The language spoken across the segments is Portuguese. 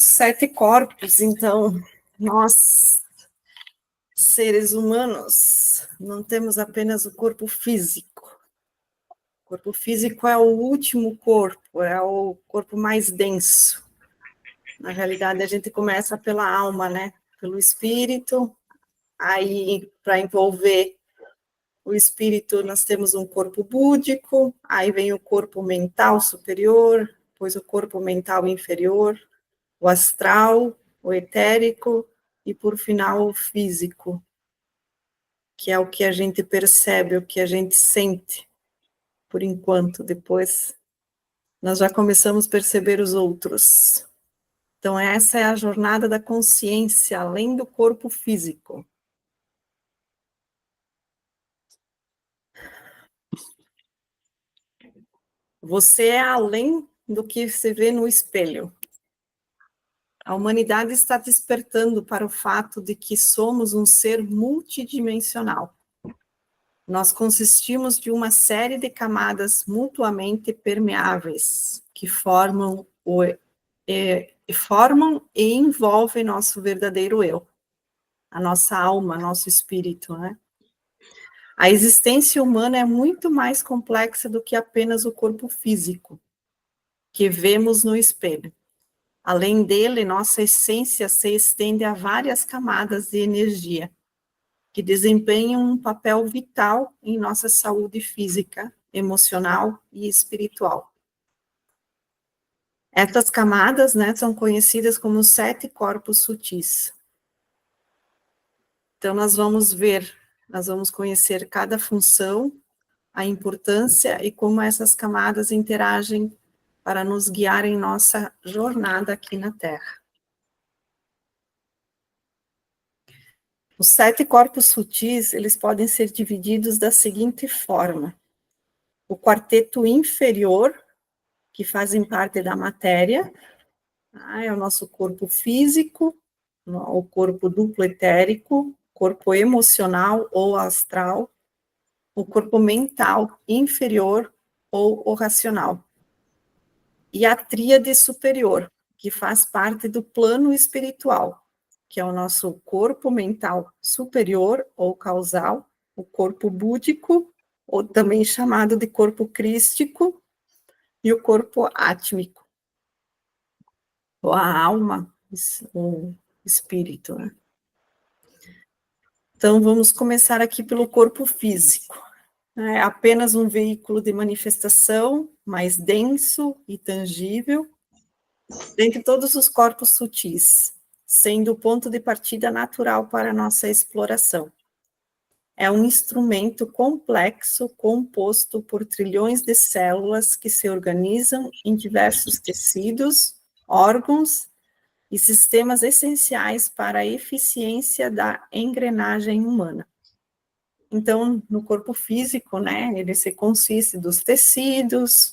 7 corpos, então, nós, seres humanos, não temos apenas o corpo físico. O corpo físico é o último corpo, é o corpo mais denso. Na realidade, a gente começa pela alma, né? Pelo espírito, aí, para envolver o espírito, nós temos um corpo búdico, aí vem o corpo mental superior, depois o corpo mental inferior, o astral, o etérico e, por final, o físico, que é o que a gente percebe, o que a gente sente, por enquanto. Depois, nós já começamos a perceber os outros. Então, essa é a jornada da consciência, além do corpo físico. Você é além do que se vê no espelho. A humanidade está despertando para o fato de que somos um ser multidimensional. Nós consistimos de uma série de camadas mutuamente permeáveis, que formam e envolvem nosso verdadeiro eu, a nossa alma, nosso espírito, né? A existência humana é muito mais complexa do que apenas o corpo físico, que vemos no espelho. Além dele, nossa essência se estende a várias camadas de energia, que desempenham um papel vital em nossa saúde física, emocional e espiritual. Essas camadas, né, são conhecidas como 7 corpos sutis. Então, nós vamos conhecer cada função, a importância e como essas camadas interagem para nos guiar em nossa jornada aqui na Terra. Os 7 corpos sutis, eles podem ser divididos da seguinte forma: o quarteto inferior, que fazem parte da matéria, é o nosso corpo físico, o corpo duplo etérico, corpo emocional ou astral, o corpo mental inferior ou o racional, e a tríade superior, que faz parte do plano espiritual, que é o nosso corpo mental superior ou causal, o corpo búdico, ou também chamado de corpo crístico, e o corpo átmico, ou a alma, o espírito, né? Então, vamos começar aqui pelo corpo físico. É apenas um veículo de manifestação mais denso e tangível, dentre todos os corpos sutis, sendo o ponto de partida natural para a nossa exploração. É um instrumento complexo composto por trilhões de células que se organizam em diversos tecidos, órgãos e sistemas essenciais para a eficiência da engrenagem humana. Então, no corpo físico, né, ele se consiste dos tecidos,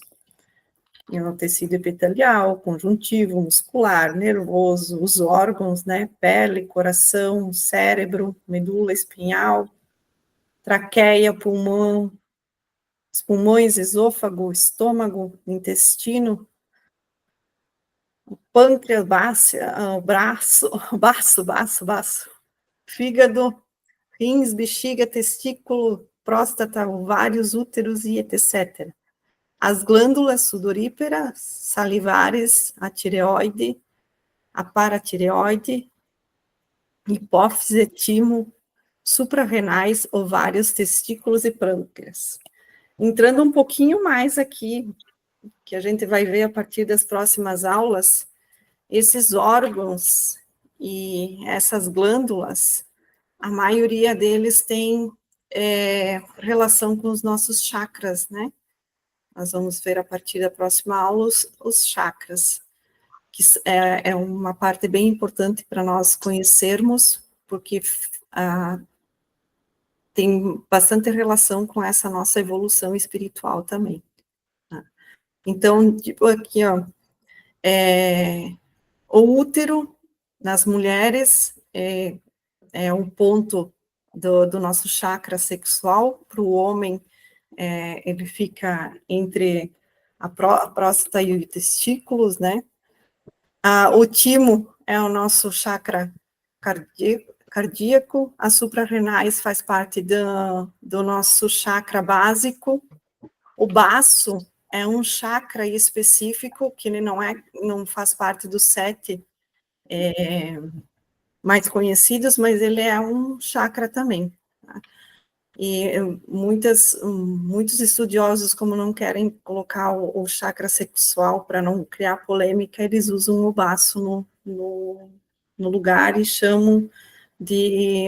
o tecido epitelial, conjuntivo, muscular, nervoso, os órgãos, né, pele, coração, cérebro, medula espinhal, traqueia, pulmão, os pulmões, esôfago, estômago, intestino, pâncreas, baço, fígado, rins, bexiga, testículo, próstata, ovários, úteros e etc. As glândulas sudoríparas, salivares, a tireoide, a paratireoide, hipófise, timo, suprarrenais, ovários, testículos e pâncreas. Entrando um pouquinho mais aqui, que a gente vai ver a partir das próximas aulas, esses órgãos e essas glândulas, a maioria deles tem relação com os nossos chakras, né? Nós vamos ver a partir da próxima aula os chakras, que é uma parte bem importante para nós conhecermos, porque tem bastante relação com essa nossa evolução espiritual também. Tá? Então, tipo aqui, ó, o útero nas mulheres é um ponto do nosso chakra sexual. Para o homem, ele fica entre a próstata e os testículos, né? O timo é o nosso chakra cardíaco, as suprarrenais faz parte do nosso chakra básico, o baço é um chakra específico, que ele não faz parte dos 7 mais conhecidos, mas ele é um chakra também. Tá? E muitos estudiosos, como não querem colocar o chakra sexual para não criar polêmica, eles usam o baço no lugar e chamam de...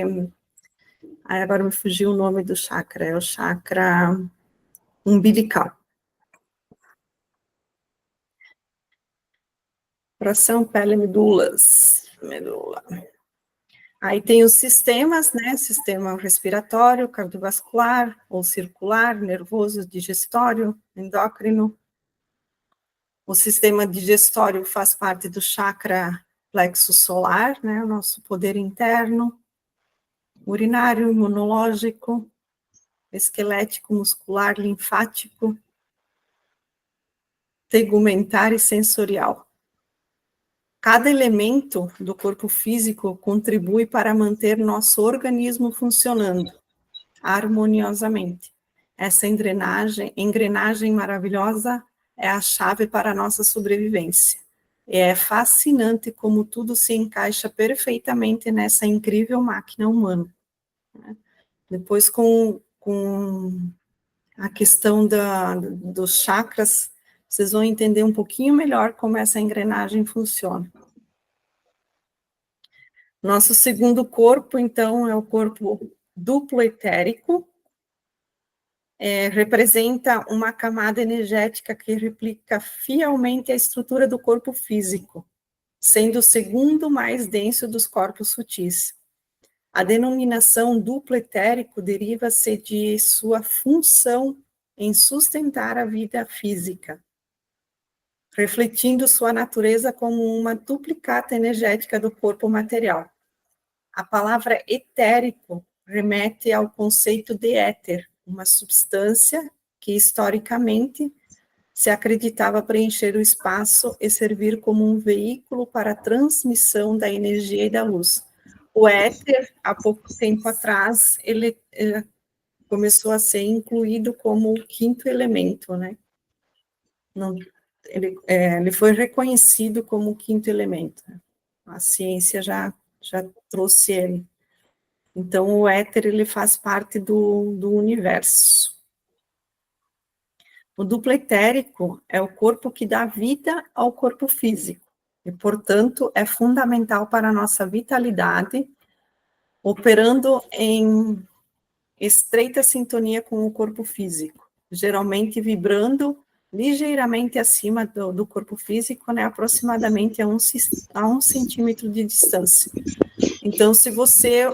agora me fugiu o nome do chakra, é o chakra umbilical. Coração, pele, medula. Aí tem os sistemas, né? Sistema respiratório, cardiovascular, ou circular, nervoso, digestório, endócrino. O sistema digestório faz parte do chakra plexo solar, né? O nosso poder interno. Urinário, imunológico, esquelético, muscular, linfático, tegumentar e sensorial. Cada elemento do corpo físico contribui para manter nosso organismo funcionando harmoniosamente. Essa engrenagem maravilhosa é a chave para a nossa sobrevivência. E é fascinante como tudo se encaixa perfeitamente nessa incrível máquina humana. Depois, com a questão dos chakras, vocês vão entender um pouquinho melhor como essa engrenagem funciona. Nosso segundo corpo, então, é o corpo duplo etérico, representa uma camada energética que replica fielmente a estrutura do corpo físico, sendo o segundo mais denso dos corpos sutis. A denominação duplo etérico deriva-se de sua função em sustentar a vida física, refletindo sua natureza como uma duplicata energética do corpo material. A palavra etérico remete ao conceito de éter, uma substância que, historicamente, se acreditava preencher o espaço e servir como um veículo para a transmissão da energia e da luz. O éter, há pouco tempo atrás, ele começou a ser incluído como o quinto elemento, né? Ele foi reconhecido como o quinto elemento. A ciência já trouxe ele. Então, o éter, ele faz parte do universo. O duplo etérico é o corpo que dá vida ao corpo físico, e, portanto, é fundamental para a nossa vitalidade, operando em estreita sintonia com o corpo físico, geralmente vibrando ligeiramente acima do corpo físico, né, aproximadamente a 1 centímetro de distância. Então, se você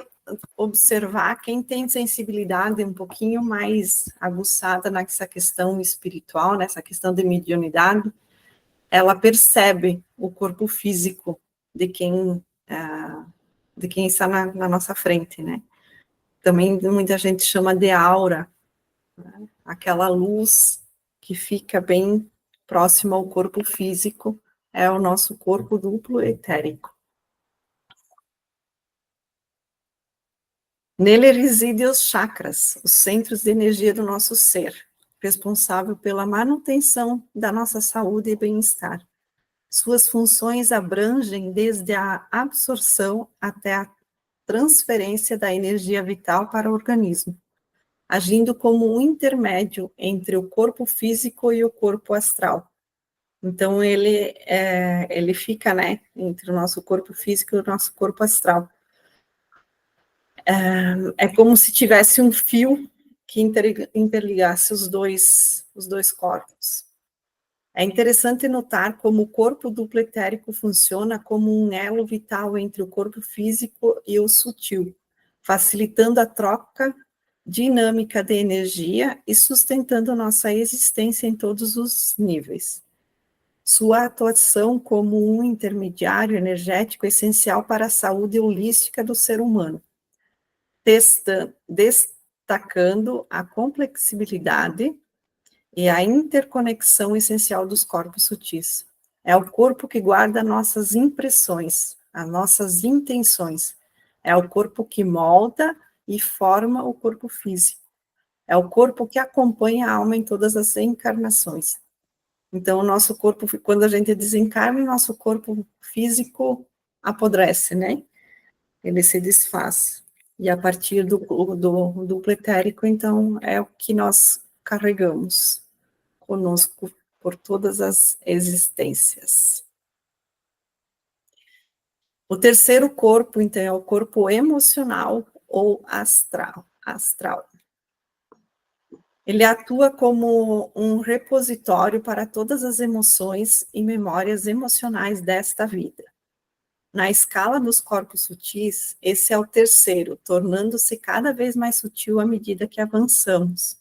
observar, quem tem sensibilidade um pouquinho mais aguçada nessa questão espiritual, nessa questão de mediunidade, ela percebe o corpo físico de quem está na nossa frente, né? Também muita gente chama de aura, né? Aquela luz que fica bem próxima ao corpo físico, é o nosso corpo duplo etérico. Nele residem os chakras, os centros de energia do nosso ser, responsável pela manutenção da nossa saúde e bem-estar. Suas funções abrangem desde a absorção até a transferência da energia vital para o organismo, agindo como um intermédio entre o corpo físico e o corpo astral. Então, ele fica, né, entre o nosso corpo físico e o nosso corpo astral. É como se tivesse um fio que interligasse os dois corpos. É interessante notar como o corpo duplo etérico funciona como um elo vital entre o corpo físico e o sutil, facilitando a troca dinâmica de energia e sustentando nossa existência em todos os níveis. Sua atuação como um intermediário energético é essencial para a saúde holística do ser humano, destacando a complexibilidade e a interconexão essencial dos corpos sutis. É o corpo que guarda nossas impressões, as nossas intenções. É o corpo que molda e forma o corpo físico. É o corpo que acompanha a alma em todas as encarnações. Então, o nosso corpo, quando a gente desencarna, o nosso corpo físico apodrece, né? Ele se desfaz. E a partir do duplo etérico, então, é o que nós carregamos conosco por todas as existências. O terceiro corpo, então, é o corpo emocional ou astral. Ele atua como um repositório para todas as emoções e memórias emocionais desta vida. Na escala dos corpos sutis, esse é o terceiro, tornando-se cada vez mais sutil à medida que avançamos.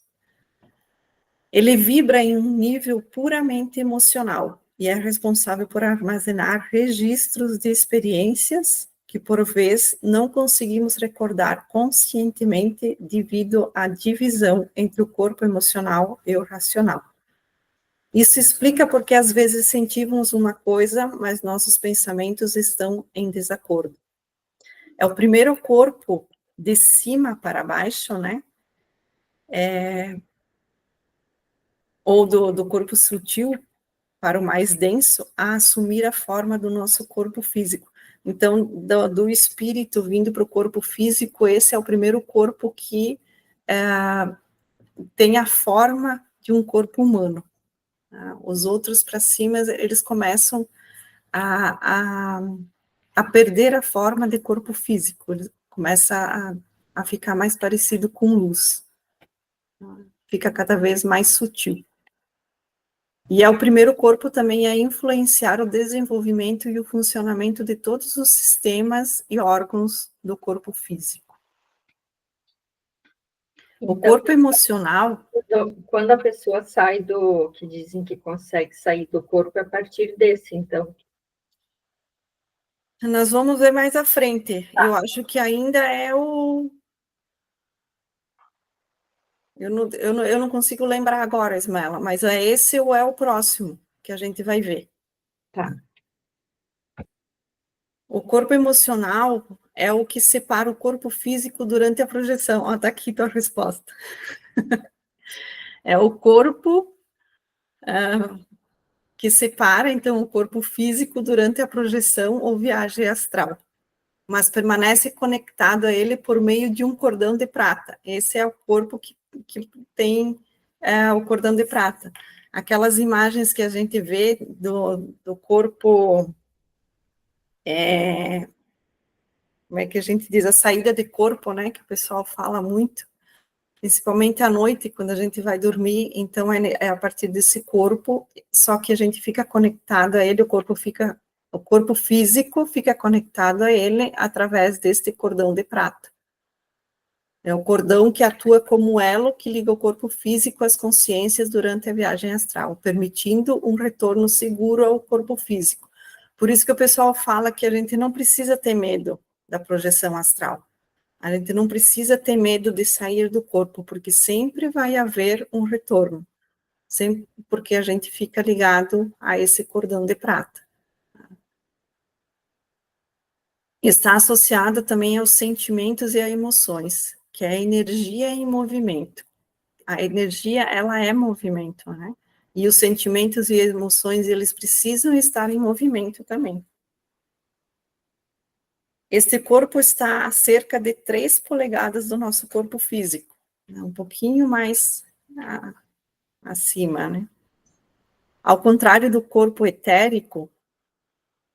Ele vibra em um nível puramente emocional e é responsável por armazenar registros de experiências que, por vezes, não conseguimos recordar conscientemente devido à divisão entre o corpo emocional e o racional. Isso explica porque às vezes sentimos uma coisa, mas nossos pensamentos estão em desacordo. É o primeiro corpo de cima para baixo, né? Ou do corpo sutil para o mais denso, a assumir a forma do nosso corpo físico. Então, do espírito vindo para o corpo físico, esse é o primeiro corpo que tem a forma de um corpo humano. Os outros para cima, eles começam a perder a forma de corpo físico, ele começa a ficar mais parecido com luz, fica cada vez mais sutil. E é o primeiro corpo também a influenciar o desenvolvimento e o funcionamento de todos os sistemas e órgãos do corpo físico. O corpo emocional... Quando a pessoa sai que dizem que consegue sair do corpo, é a partir desse, então. Nós vamos ver mais à frente. Eu acho que ainda é o... Eu não consigo lembrar agora, Ismaela, mas é esse ou é o próximo que a gente vai ver. Tá. O corpo emocional é o que separa o corpo físico durante a projeção. Ó, tá aqui a tua resposta. É o corpo que separa, então, o corpo físico durante a projeção ou viagem astral, mas permanece conectado a ele por meio de um cordão de prata. Esse é o corpo que tem o cordão de prata. Aquelas imagens que a gente vê do corpo... como é que a gente diz? A saída de corpo, né? Que o pessoal fala muito. Principalmente à noite, quando a gente vai dormir, então é a partir desse corpo, só que a gente fica conectado a ele, o corpo físico fica conectado a ele através deste cordão de prata. É o cordão que atua como elo que liga o corpo físico às consciências durante a viagem astral, permitindo um retorno seguro ao corpo físico. Por isso que o pessoal fala que a gente não precisa ter medo da projeção astral. A gente não precisa ter medo de sair do corpo, porque sempre vai haver um retorno, sempre porque a gente fica ligado a esse cordão de prata. Está associado também aos sentimentos e a emoções, que é a energia em movimento. A energia, ela é movimento, né? E os sentimentos e emoções, eles precisam estar em movimento também. Este corpo está a cerca de 3 polegadas do nosso corpo físico, né? Um pouquinho mais acima, né? Ao contrário do corpo etérico,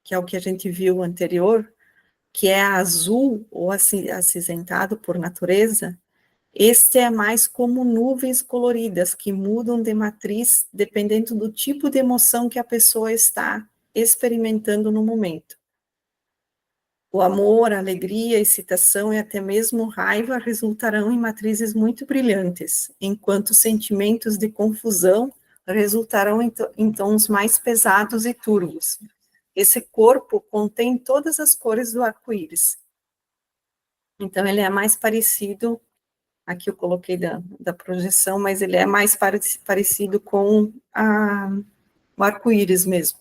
que é o que a gente viu anterior, que é azul ou acinzentado por natureza, este é mais como nuvens coloridas que mudam de matriz dependendo do tipo de emoção que a pessoa está experimentando no momento. O amor, a alegria, a excitação e até mesmo raiva resultarão em matrizes muito brilhantes, enquanto sentimentos de confusão resultarão em tons mais pesados e turvos. Esse corpo contém todas as cores do arco-íris. Então, ele é mais parecido, aqui eu coloquei da projeção, mas ele é mais parecido com o arco-íris mesmo.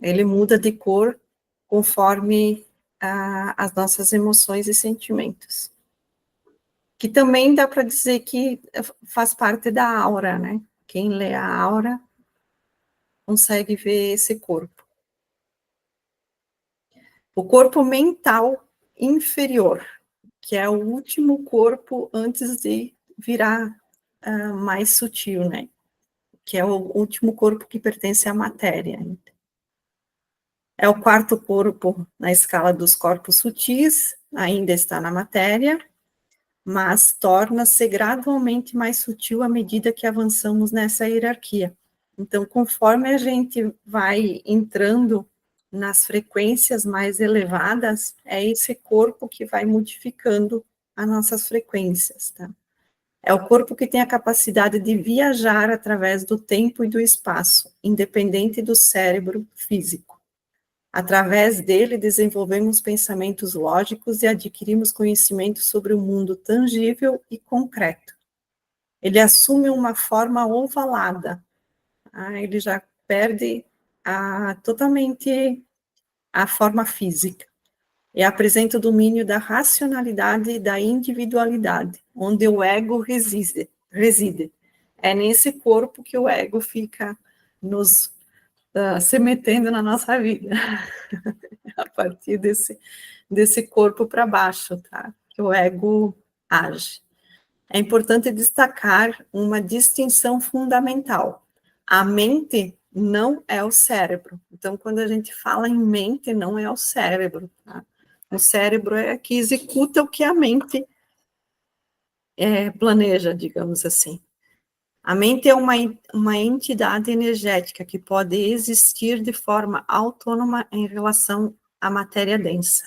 Ele muda de cor conforme as nossas emoções e sentimentos. Que também dá para dizer que faz parte da aura, né? Quem lê a aura consegue ver esse corpo. O corpo mental inferior, que é o último corpo antes de virar mais sutil, né? Que é o último corpo que pertence à matéria. É o quarto corpo na escala dos corpos sutis, ainda está na matéria, mas torna-se gradualmente mais sutil à medida que avançamos nessa hierarquia. Então, conforme a gente vai entrando nas frequências mais elevadas, é esse corpo que vai modificando as nossas frequências, tá? É o corpo que tem a capacidade de viajar através do tempo e do espaço, independente do cérebro físico. Através dele, desenvolvemos pensamentos lógicos e adquirimos conhecimento sobre o mundo tangível e concreto. Ele assume uma forma ovalada, ele já perde totalmente a forma física, e apresenta o domínio da racionalidade e da individualidade, onde o ego reside. É nesse corpo que o ego fica nos se metendo na nossa vida, a partir desse corpo para baixo, tá? Que o ego age. É importante destacar uma distinção fundamental. A mente não é o cérebro. Então, quando a gente fala em mente, não é o cérebro, tá? O cérebro é que executa o que a mente planeja, digamos assim. A mente é uma entidade energética que pode existir de forma autônoma em relação à matéria densa,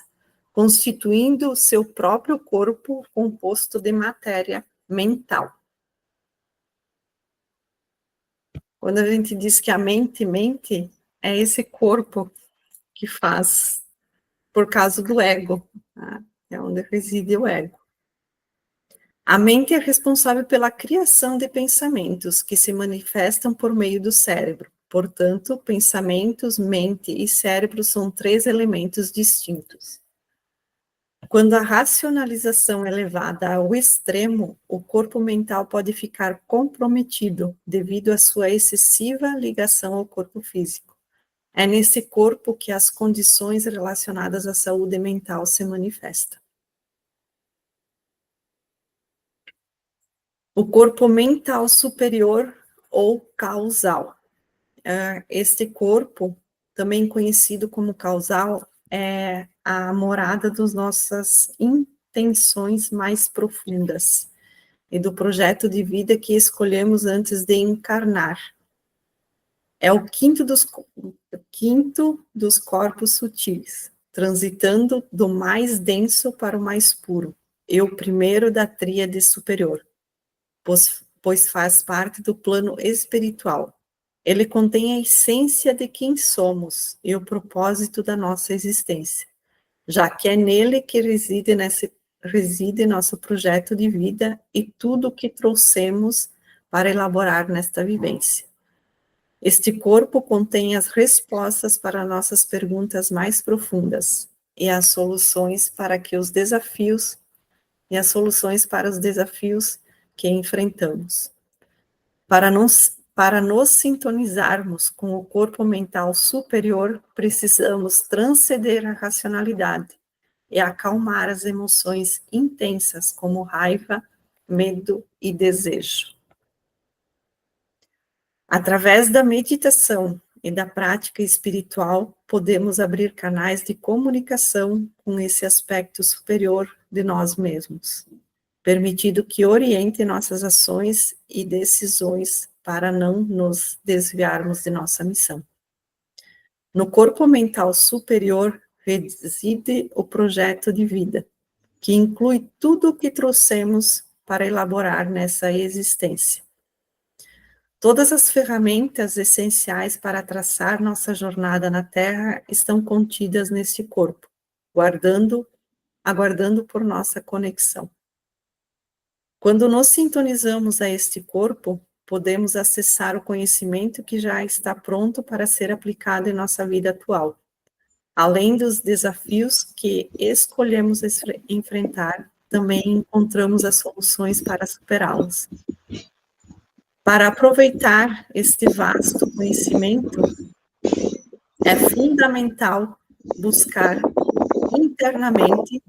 constituindo o seu próprio corpo composto de matéria mental. Quando a gente diz que a mente mente, é esse corpo que faz, por causa do ego, tá? É onde reside o ego. A mente é responsável pela criação de pensamentos que se manifestam por meio do cérebro. Portanto, pensamentos, mente e cérebro são três elementos distintos. Quando a racionalização é levada ao extremo, o corpo mental pode ficar comprometido devido à sua excessiva ligação ao corpo físico. É nesse corpo que as condições relacionadas à saúde mental se manifestam. O corpo mental superior ou causal. Este corpo, também conhecido como causal, é a morada das nossas intenções mais profundas e do projeto de vida que escolhemos antes de encarnar. É o quinto dos corpos sutis, transitando do mais denso para o mais puro, e o primeiro da tríade superior, pois faz parte do plano espiritual. Ele contém a essência de quem somos e o propósito da nossa existência, já que é nele que reside nosso projeto de vida e tudo o que trouxemos para elaborar nesta vivência. Este corpo contém as respostas para nossas perguntas mais profundas e as soluções para os desafios que enfrentamos. Para nos sintonizarmos com o corpo mental superior, precisamos transcender a racionalidade e acalmar as emoções intensas, como raiva, medo e desejo. Através da meditação e da prática espiritual, podemos abrir canais de comunicação com esse aspecto superior de nós mesmos, permitindo que oriente nossas ações e decisões para não nos desviarmos de nossa missão. No corpo mental superior reside o projeto de vida, que inclui tudo o que trouxemos para elaborar nessa existência. Todas as ferramentas essenciais para traçar nossa jornada na Terra estão contidas neste corpo, aguardando por nossa conexão. Quando nos sintonizamos a este corpo, podemos acessar o conhecimento que já está pronto para ser aplicado em nossa vida atual, além dos desafios que escolhemos enfrentar, também encontramos as soluções para superá-los. Para aproveitar este vasto conhecimento, é fundamental buscar internamente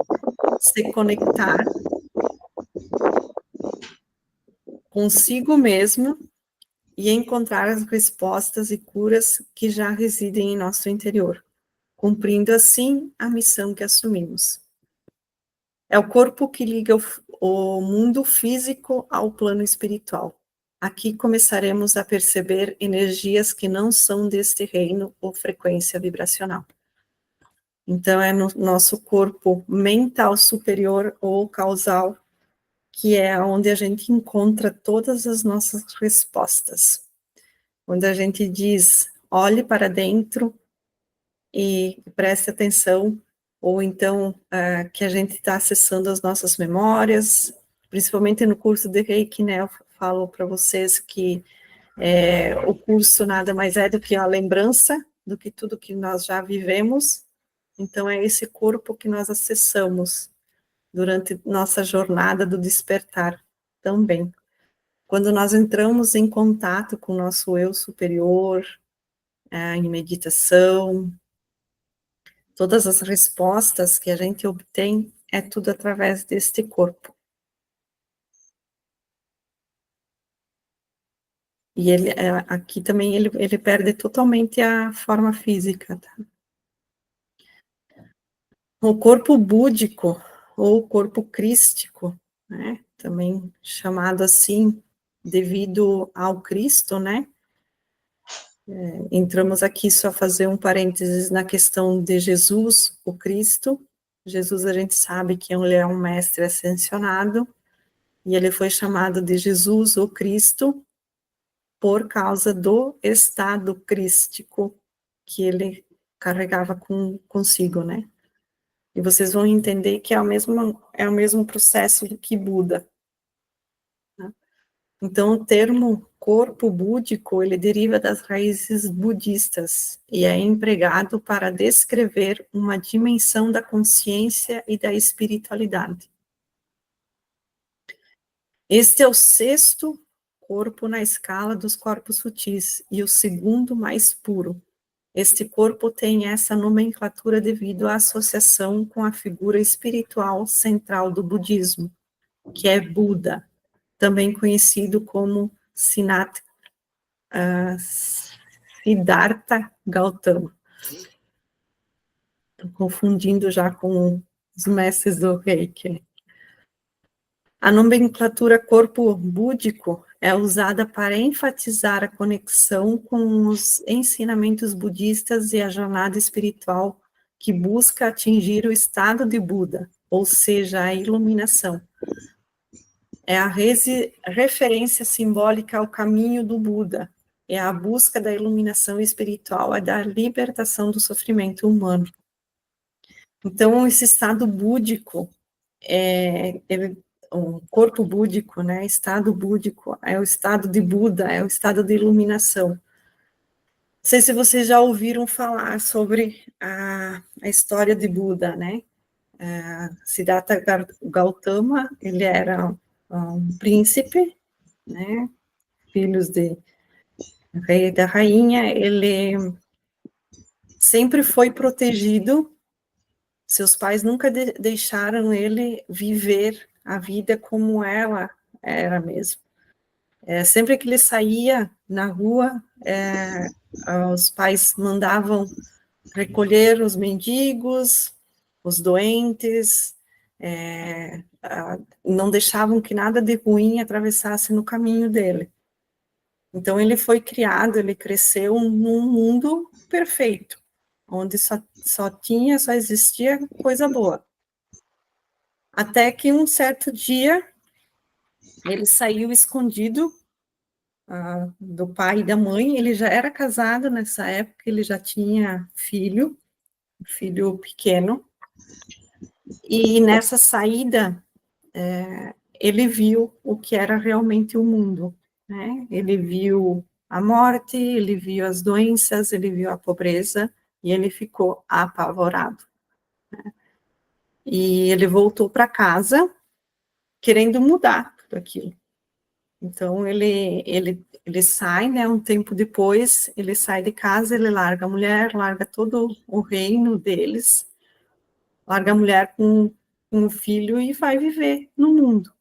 se conectar consigo mesmo e encontrar as respostas e curas que já residem em nosso interior, cumprindo assim a missão que assumimos. É o corpo que liga o mundo físico ao plano espiritual. Aqui começaremos a perceber energias que não são deste reino ou frequência vibracional. Então, é no nosso corpo mental superior ou causal, que é onde a gente encontra todas as nossas respostas. Quando a gente diz, olhe para dentro e preste atenção, ou então que a gente está acessando as nossas memórias, principalmente no curso de Reiki, né, eu falo para vocês que o curso nada mais é do que a lembrança do que tudo que nós já vivemos, então é esse corpo que nós acessamos durante nossa jornada do despertar também. Quando nós entramos em contato com o nosso eu superior, em meditação, todas as respostas que a gente obtém é tudo através deste corpo. E ele, aqui também ele perde totalmente a forma física, tá? O corpo búdico, ou corpo crístico, né? Também chamado assim, devido ao Cristo, né? Entramos aqui só fazer um parênteses na questão de Jesus, o Cristo. Jesus, a gente sabe que ele é um mestre ascensionado, e ele foi chamado de Jesus, o Cristo, por causa do estado crístico que ele carregava consigo, né? E vocês vão entender que é o mesmo processo do que Buda. Né? Então, o termo corpo búdico, ele deriva das raízes budistas e é empregado para descrever uma dimensão da consciência e da espiritualidade. Este é o sexto corpo na escala dos corpos sutis e o segundo mais puro. Este corpo tem essa nomenclatura devido à associação com a figura espiritual central do budismo, que é Buda, também conhecido como Siddhartha Gautama. Estou confundindo já com os mestres do Reiki. A nomenclatura corpo búdico é usada para enfatizar a conexão com os ensinamentos budistas e a jornada espiritual que busca atingir o estado de Buda, ou seja, a iluminação. É a referência simbólica ao caminho do Buda, é a busca da iluminação espiritual, é da libertação do sofrimento humano. Então, esse estado búdico, o corpo búdico, né, estado búdico, é o estado de Buda, é o estado de iluminação. Não sei se vocês já ouviram falar sobre a história de Buda, né? Siddhartha Gautama, ele era um príncipe, né? Filhos de rei e da rainha, ele sempre foi protegido, seus pais nunca deixaram ele viver a vida como ela era mesmo. Sempre que ele saía na rua, os pais mandavam recolher os mendigos, os doentes, não deixavam que nada de ruim atravessasse no caminho dele. Então, ele foi criado, ele cresceu num mundo perfeito, onde só existia coisa boa. Até que um certo dia, ele saiu escondido do pai e da mãe, ele já era casado nessa época, ele já tinha filho pequeno, e nessa saída, ele viu o que era realmente o mundo. né? Ele viu a morte, ele viu as doenças, ele viu a pobreza, e ele ficou apavorado. E ele voltou para casa querendo mudar tudo aquilo. Então, ele sai, né, um tempo depois, ele sai de casa, ele larga a mulher, larga todo o reino deles, larga a mulher com o filho e vai viver no mundo.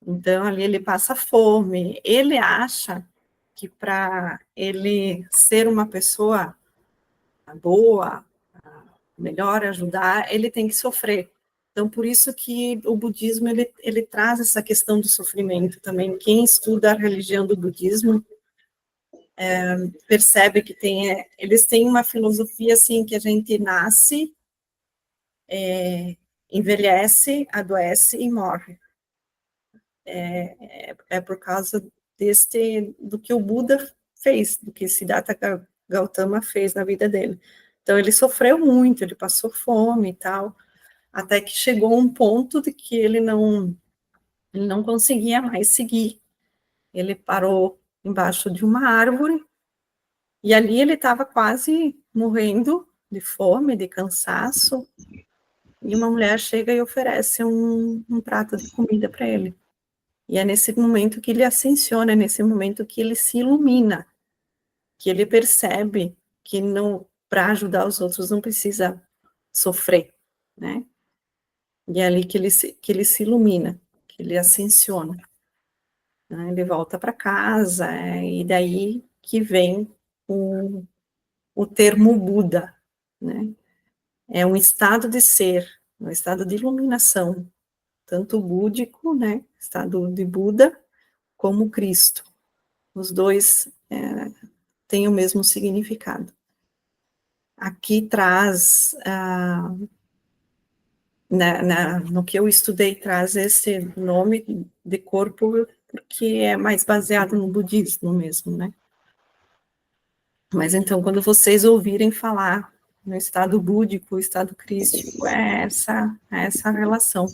Então, ali ele passa fome. Ele acha que para ele ser uma pessoa boa, melhor ajudar, ele tem que sofrer. Então, por isso que o budismo, ele traz essa questão do sofrimento também. Quem estuda a religião do budismo percebe que eles têm uma filosofia assim, que a gente nasce, envelhece, adoece e morre. É por causa do que o Buda fez, do que Siddhartha Gautama fez na vida dele. Então, ele sofreu muito, ele passou fome e tal, até que chegou um ponto de que ele não conseguia mais seguir. Ele parou embaixo de uma árvore, e ali ele estava quase morrendo de fome, de cansaço, e uma mulher chega e oferece um prato de comida para ele. E é nesse momento que ele ascensiona, é nesse momento que ele se ilumina, que ele percebe que para ajudar os outros não precisa sofrer, né? E é ali que ele se ilumina, que ele ascensiona. Né? Ele volta para casa, e daí que vem o termo Buda, né? É um estado de ser, um estado de iluminação, tanto búdico, né? Estado de Buda, como Cristo. Os dois têm o mesmo significado. Aqui traz, no que eu estudei, traz esse nome de corpo, porque é mais baseado no budismo mesmo, né? Mas então, quando vocês ouvirem falar no estado búdico, estado crístico, é essa relação.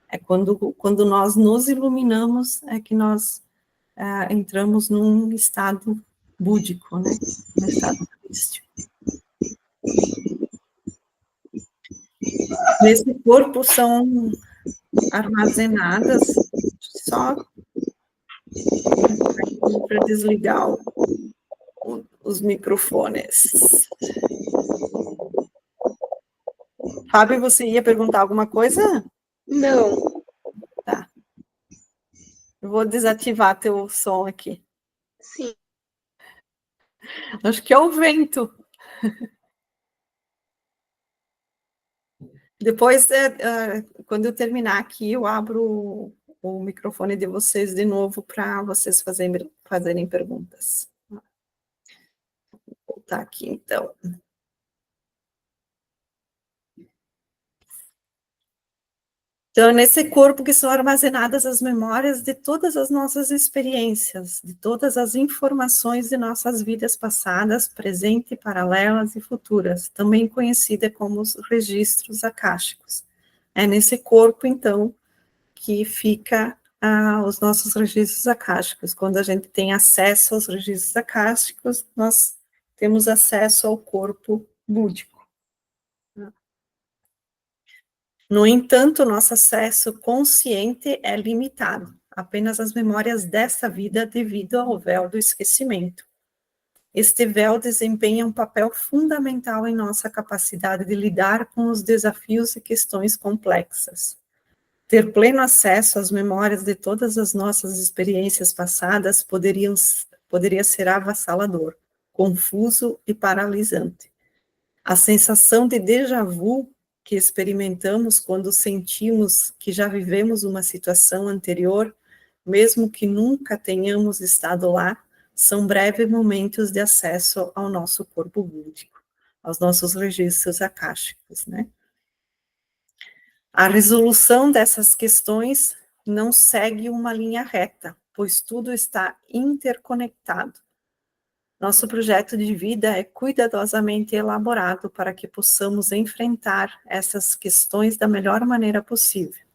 É quando nós nos iluminamos, é que nós entramos num estado búdico, né? No estado crístico. Nesse corpo são armazenadas, só para desligar os microfones. Fábio, você ia perguntar alguma coisa? Não. Tá. Eu vou desativar teu som aqui. Sim. Acho que é o vento. Depois, quando eu terminar aqui, eu abro o microfone de vocês de novo para vocês fazerem perguntas. Vou voltar aqui, então. Então, nesse corpo que são armazenadas as memórias de todas as nossas experiências, de todas as informações de nossas vidas passadas, presentes, paralelas e futuras, também conhecida como os registros akáshicos. É nesse corpo, então, que fica os nossos registros akáshicos. Quando a gente tem acesso aos registros akáshicos, nós temos acesso ao corpo búdico. No entanto, nosso acesso consciente é limitado, apenas às memórias desta vida devido ao véu do esquecimento. Este véu desempenha um papel fundamental em nossa capacidade de lidar com os desafios e questões complexas. Ter pleno acesso às memórias de todas as nossas experiências passadas poderia ser avassalador, confuso e paralisante. A sensação de déjà vu que experimentamos quando sentimos que já vivemos uma situação anterior, mesmo que nunca tenhamos estado lá, são breves momentos de acesso ao nosso corpo búdico, aos nossos registros akáshicos, né? A resolução dessas questões não segue uma linha reta, pois tudo está interconectado. Nosso projeto de vida é cuidadosamente elaborado para que possamos enfrentar essas questões da melhor maneira possível.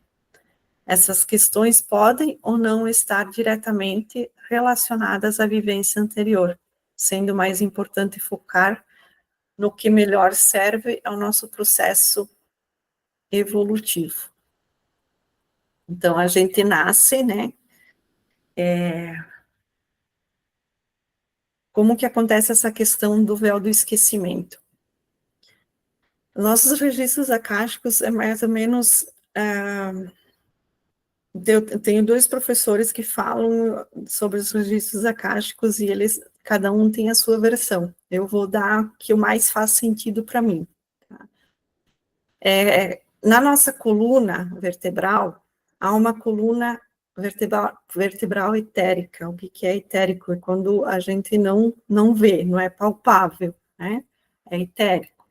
essas questões podem ou não estar diretamente relacionadas à vivência anterior, sendo mais importante focar no que melhor serve ao nosso processo evolutivo. Então, a gente nasce, né? Como que acontece essa questão do véu do esquecimento? Nossos registros acásticos é mais ou menos... eu tenho 2 professores que falam sobre os registros acásticos e eles, cada um tem a sua versão. Eu vou dar o que mais faz sentido para mim. Tá? Na nossa coluna vertebral, há uma coluna vertebral etérica. O que é etérico? É quando a gente não vê, não é palpável, né? É etérico.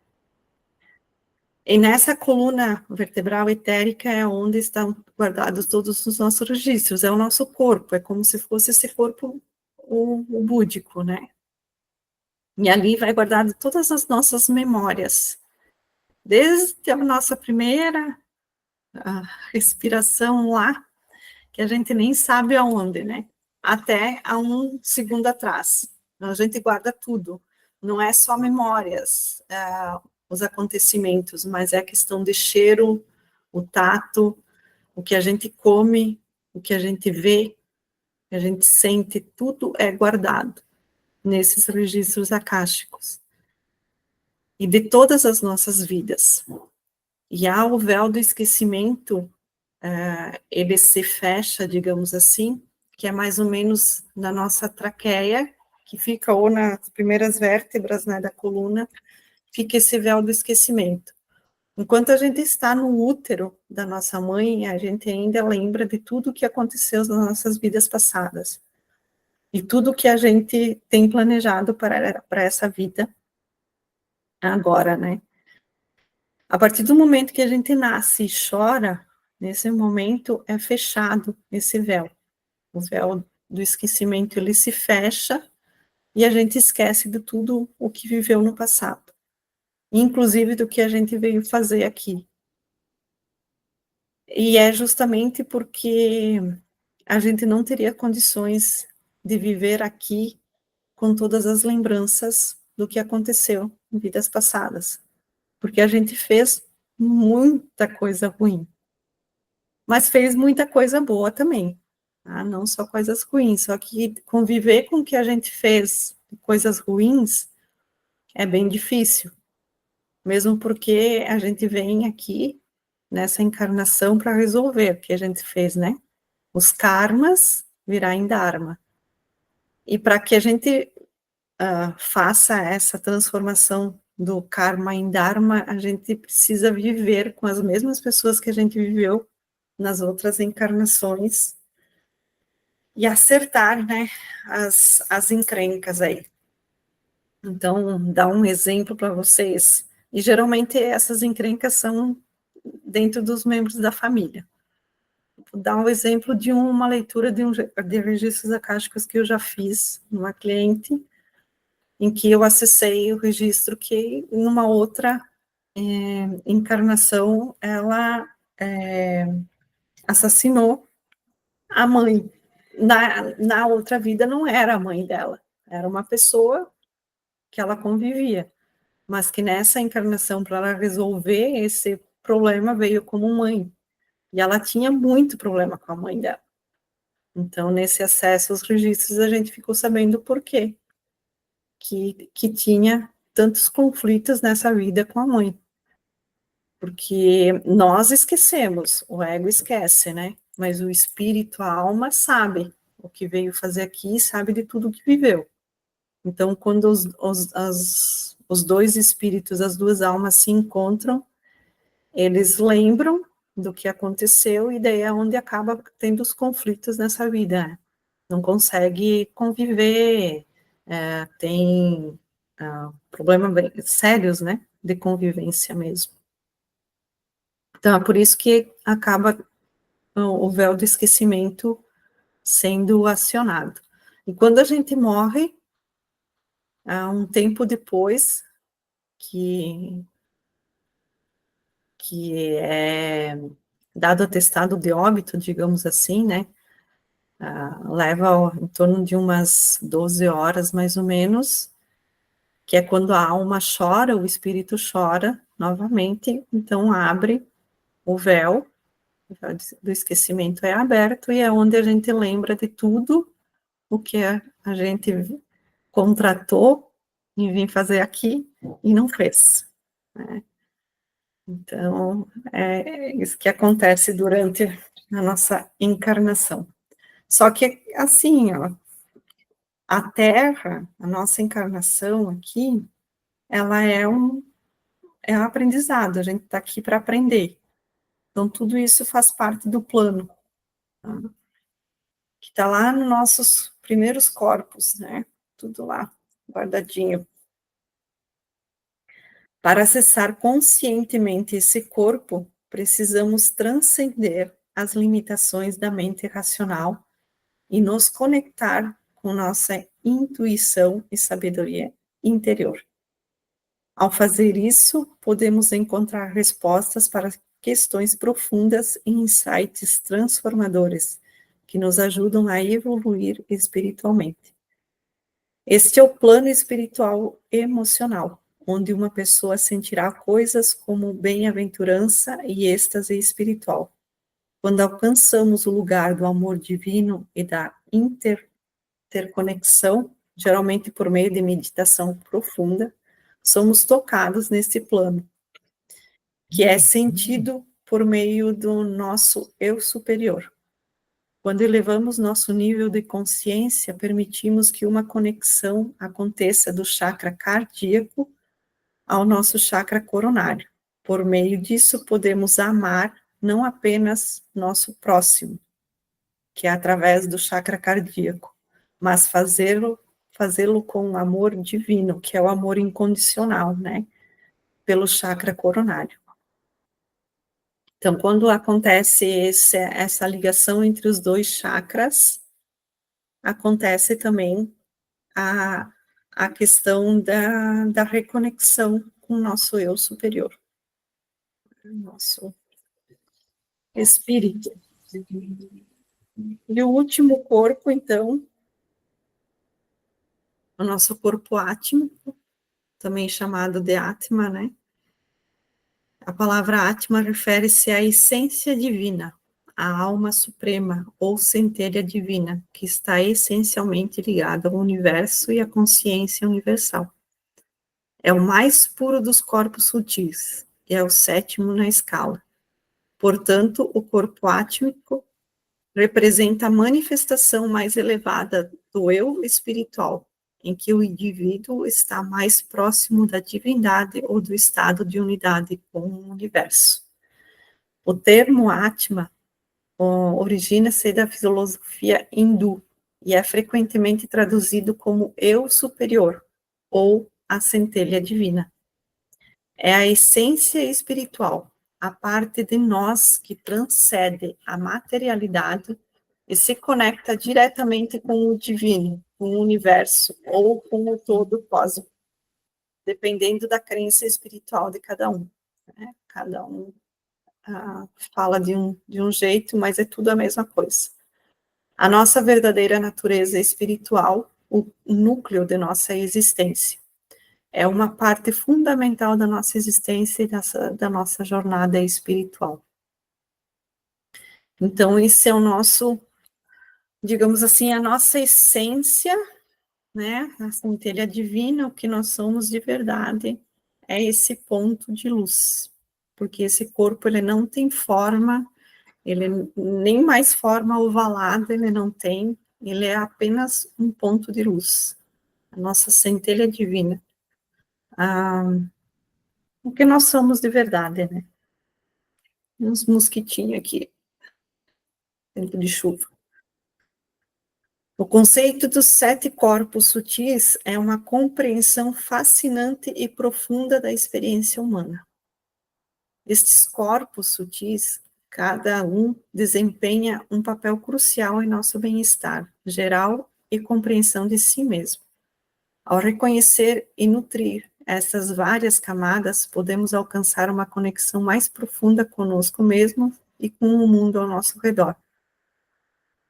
E nessa coluna vertebral etérica é onde estão guardados todos os nossos registros, é o nosso corpo, é como se fosse esse corpo o búdico, né? E ali vai guardado todas as nossas memórias, desde a nossa primeira respiração lá, que a gente nem sabe aonde, né? Até a um segundo atrás. A gente guarda tudo, não é só memórias, os acontecimentos, mas é a questão de cheiro, o tato, o que a gente come, o que a gente vê, o que a gente sente, tudo é guardado nesses registros acásticos. E de todas as nossas vidas. E há o véu do esquecimento, ele se fecha, digamos assim, que é mais ou menos na nossa traqueia, que fica ou nas primeiras vértebras, né, da coluna, fica esse véu do esquecimento. Enquanto a gente está no útero da nossa mãe, a gente ainda lembra de tudo o que aconteceu nas nossas vidas passadas. E tudo que a gente tem planejado para essa vida agora, né? A partir do momento que a gente nasce e chora, nesse momento é fechado esse véu. O véu do esquecimento, ele se fecha e a gente esquece de tudo o que viveu no passado. Inclusive do que a gente veio fazer aqui. E é justamente porque a gente não teria condições de viver aqui com todas as lembranças do que aconteceu em vidas passadas. Porque a gente fez muita coisa ruim, mas fez muita coisa boa também. Tá? Não só coisas ruins, só que conviver com o que a gente fez, coisas ruins, é bem difícil. Mesmo porque a gente vem aqui nessa encarnação para resolver o que a gente fez, né? Os karmas virar em dharma. E para que a gente faça essa transformação do karma em dharma, a gente precisa viver com as mesmas pessoas que a gente viveu nas outras encarnações e acertar, né, as encrencas aí. Então, dar um exemplo para vocês. E geralmente essas encrencas são dentro dos membros da família. Vou dar um exemplo de uma leitura de registros acásticos que eu já fiz numa cliente, em que eu acessei o registro que, numa outra encarnação, ela assassinou a mãe. Na outra vida não era a mãe dela, era uma pessoa que ela convivia, mas que nessa encarnação, para ela resolver esse problema, veio como mãe. E ela tinha muito problema com a mãe dela. Então, nesse acesso aos registros, a gente ficou sabendo por quê que tinha tantos conflitos nessa vida com a mãe. Porque nós esquecemos, o ego esquece, né? Mas o espírito, a alma, sabe o que veio fazer aqui, sabe de tudo que viveu. Então, quando os dois espíritos, as duas almas se encontram, eles lembram do que aconteceu e daí é onde acaba tendo os conflitos nessa vida. Né? Não consegue conviver, tem problemas sérios, né, de convivência mesmo. Então, é por isso que acaba o véu do esquecimento sendo acionado. E quando a gente morre, há um tempo depois, que é dado atestado de óbito, digamos assim, né, leva em torno de umas 12 horas, mais ou menos, que é quando a alma chora, o espírito chora novamente, então abre o véu do esquecimento, é aberto, e é onde a gente lembra de tudo o que a gente contratou em vir fazer aqui e não fez, né? Então, é isso que acontece durante a nossa encarnação. Só que, assim, ó, a Terra, a nossa encarnação aqui, ela é um aprendizado, a gente está aqui para aprender. Então, tudo isso faz parte do plano, tá? Que está lá nos nossos primeiros corpos, né? Tudo lá, guardadinho. Para acessar conscientemente esse corpo, precisamos transcender as limitações da mente racional e nos conectar com nossa intuição e sabedoria interior. Ao fazer isso, podemos encontrar respostas para questões profundas e insights transformadores que nos ajudam a evoluir espiritualmente. Este é o plano espiritual emocional, onde uma pessoa sentirá coisas como bem-aventurança e êxtase espiritual. Quando alcançamos o lugar do amor divino e da interconexão, geralmente por meio de meditação profunda, somos tocados nesse plano, que é sentido por meio do nosso eu superior. Quando elevamos nosso nível de consciência, permitimos que uma conexão aconteça do chakra cardíaco ao nosso chakra coronário. Por meio disso, podemos amar não apenas nosso próximo, que é através do chakra cardíaco, mas fazê-lo com amor divino, que é o amor incondicional, né? Pelo chakra coronário. Então, quando acontece essa ligação entre os dois chakras, acontece também a questão da reconexão com o nosso eu superior, nosso espírito. E o último corpo, então, o nosso corpo átmico, também chamado de Atma, né? A palavra Atma refere-se à essência divina, à alma suprema ou centelha divina, que está essencialmente ligada ao universo e à consciência universal. É o mais puro dos corpos sutis, e é o sétimo na escala. Portanto, o corpo átmico representa a manifestação mais elevada do eu espiritual, em que o indivíduo está mais próximo da divindade ou do estado de unidade com o universo. O termo Atma origina-se da filosofia hindu e é frequentemente traduzido como eu superior ou a centelha divina. É a essência espiritual, a parte de nós que transcende a materialidade e se conecta diretamente com o divino, com o universo ou com o todo cósmico, dependendo da crença espiritual de cada um, né? Cada um fala de um jeito, mas é tudo a mesma coisa. A nossa verdadeira natureza espiritual, o núcleo de nossa existência, é uma parte fundamental da nossa existência e da nossa jornada espiritual. Então, esse é o nosso, digamos assim, a nossa essência, né? A centelha divina, o que nós somos de verdade, é esse ponto de luz. Porque esse corpo, ele não tem forma, ele nem mais forma ovalada, ele não tem, ele é apenas um ponto de luz. A nossa centelha divina. O que nós somos de verdade, né? Uns mosquitinhos aqui, tempo de chuva. O conceito dos 7 corpos sutis é uma compreensão fascinante e profunda da experiência humana. Estes corpos sutis, cada um desempenha um papel crucial em nosso bem-estar geral e compreensão de si mesmo. Ao reconhecer e nutrir essas várias camadas, podemos alcançar uma conexão mais profunda conosco mesmo e com o mundo ao nosso redor.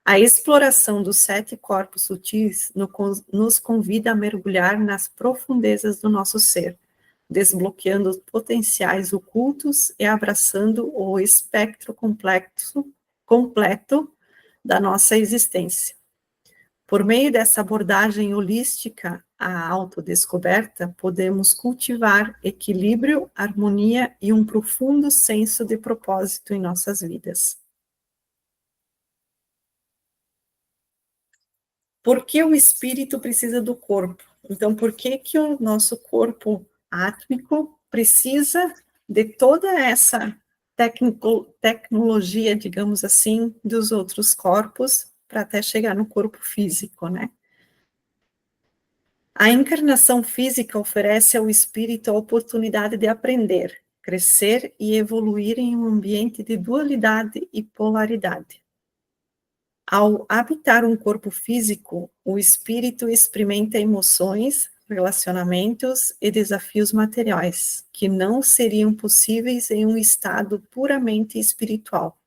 A exploração dos 7 corpos sutis nos convida a mergulhar nas profundezas do nosso ser, desbloqueando os potenciais ocultos e abraçando o espectro completo da nossa existência. Por meio dessa abordagem holística à autodescoberta, podemos cultivar equilíbrio, harmonia e um profundo senso de propósito em nossas vidas. Por que o espírito precisa do corpo? Então, por que o nosso corpo átmico precisa de toda essa tecnologia, digamos assim, dos outros corpos, para até chegar no corpo físico, né? A encarnação física oferece ao espírito a oportunidade de aprender, crescer e evoluir em um ambiente de dualidade e polaridade. Ao habitar um corpo físico, o espírito experimenta emoções, relacionamentos e desafios materiais, que não seriam possíveis em um estado puramente espiritual.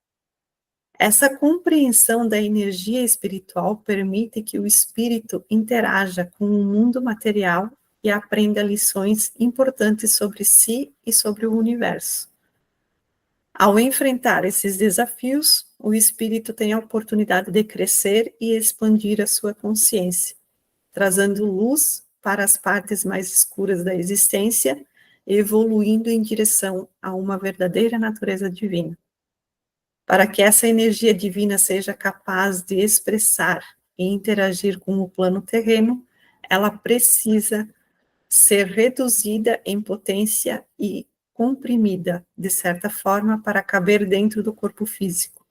Essa compreensão da energia espiritual permite que o espírito interaja com o mundo material e aprenda lições importantes sobre si e sobre o universo. Ao enfrentar esses desafios, o espírito tem a oportunidade de crescer e expandir a sua consciência, trazendo luz para as partes mais escuras da existência, evoluindo em direção a uma verdadeira natureza divina. Para que essa energia divina seja capaz de expressar e interagir com o plano terreno, ela precisa ser reduzida em potência e comprimida, de certa forma, para caber dentro do corpo físico.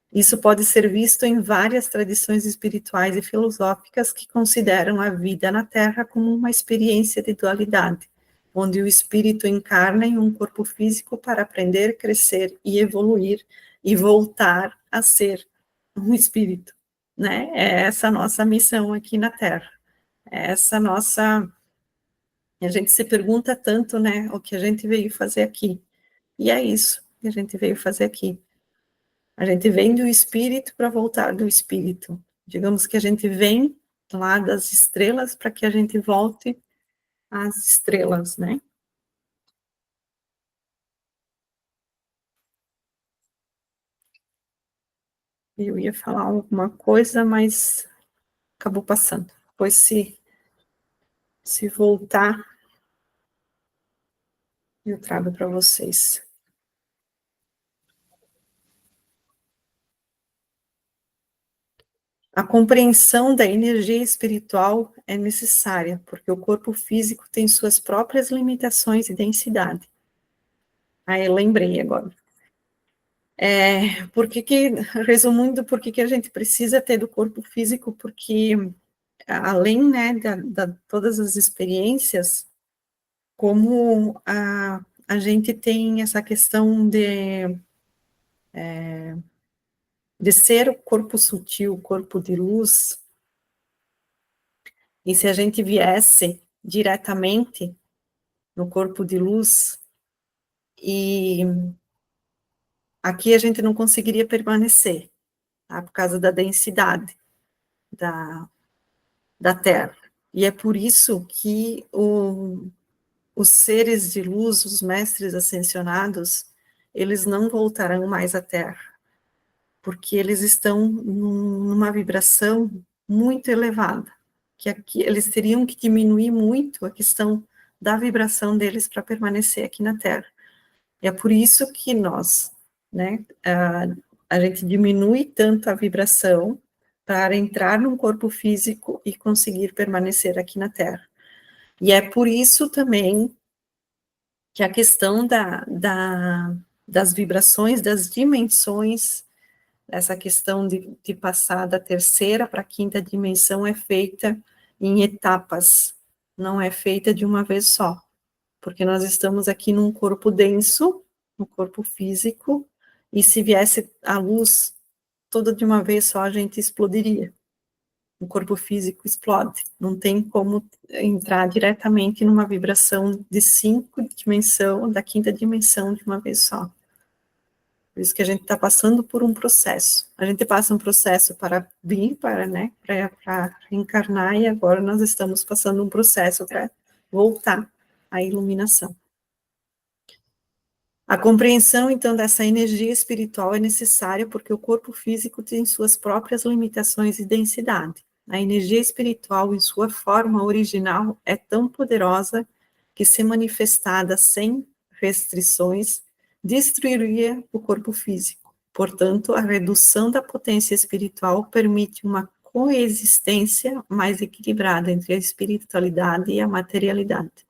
Isso pode ser visto em várias tradições espirituais e filosóficas que consideram a vida na Terra como uma experiência de dualidade, onde o espírito encarna em um corpo físico para aprender, crescer e evoluir e voltar a ser um espírito, né? É essa a nossa missão aqui na Terra. É essa nossa... A gente se pergunta tanto, né, o que a gente veio fazer aqui. E é isso que a gente veio fazer aqui. A gente vem do espírito para voltar do espírito. Digamos que a gente vem lá das estrelas para que a gente volte às estrelas, né? Eu ia falar alguma coisa, mas acabou passando. Depois, se voltar, eu trago para vocês. A compreensão da energia espiritual é necessária, porque o corpo físico tem suas próprias limitações e densidade. Aí eu lembrei agora. Resumindo, por que a gente precisa ter do corpo físico? Porque, além, né, todas as experiências, como a gente tem essa questão de ser o corpo sutil, o corpo de luz, e se a gente viesse diretamente no corpo de luz, e aqui a gente não conseguiria permanecer, tá? Por causa da densidade da Terra. E é por isso que os seres de luz, os mestres ascensionados, eles não voltarão mais à Terra, porque eles estão numa vibração muito elevada, que aqui eles teriam que diminuir muito a questão da vibração deles para permanecer aqui na Terra. E é por isso que nós, né, a gente diminui tanto a vibração para entrar num corpo físico e conseguir permanecer aqui na Terra. E é por isso também que a questão das vibrações, das dimensões, essa questão de passar da terceira para a quinta dimensão é feita em etapas, não é feita de uma vez só, porque nós estamos aqui num corpo denso, no corpo físico, e se viesse a luz toda de uma vez só, a gente explodiria. O corpo físico explode, não tem como entrar diretamente numa vibração de 5 dimensão, da quinta dimensão de uma vez só. Por isso que a gente está passando por um processo. A gente passa um processo para vir, para reencarnar, e agora nós estamos passando um processo para voltar à iluminação. A compreensão, então, dessa energia espiritual é necessária porque o corpo físico tem suas próprias limitações e densidade. A energia espiritual, em sua forma original, é tão poderosa que, se manifestada sem restrições, destruiria o corpo físico. Portanto, a redução da potência espiritual permite uma coexistência mais equilibrada entre a espiritualidade e a materialidade.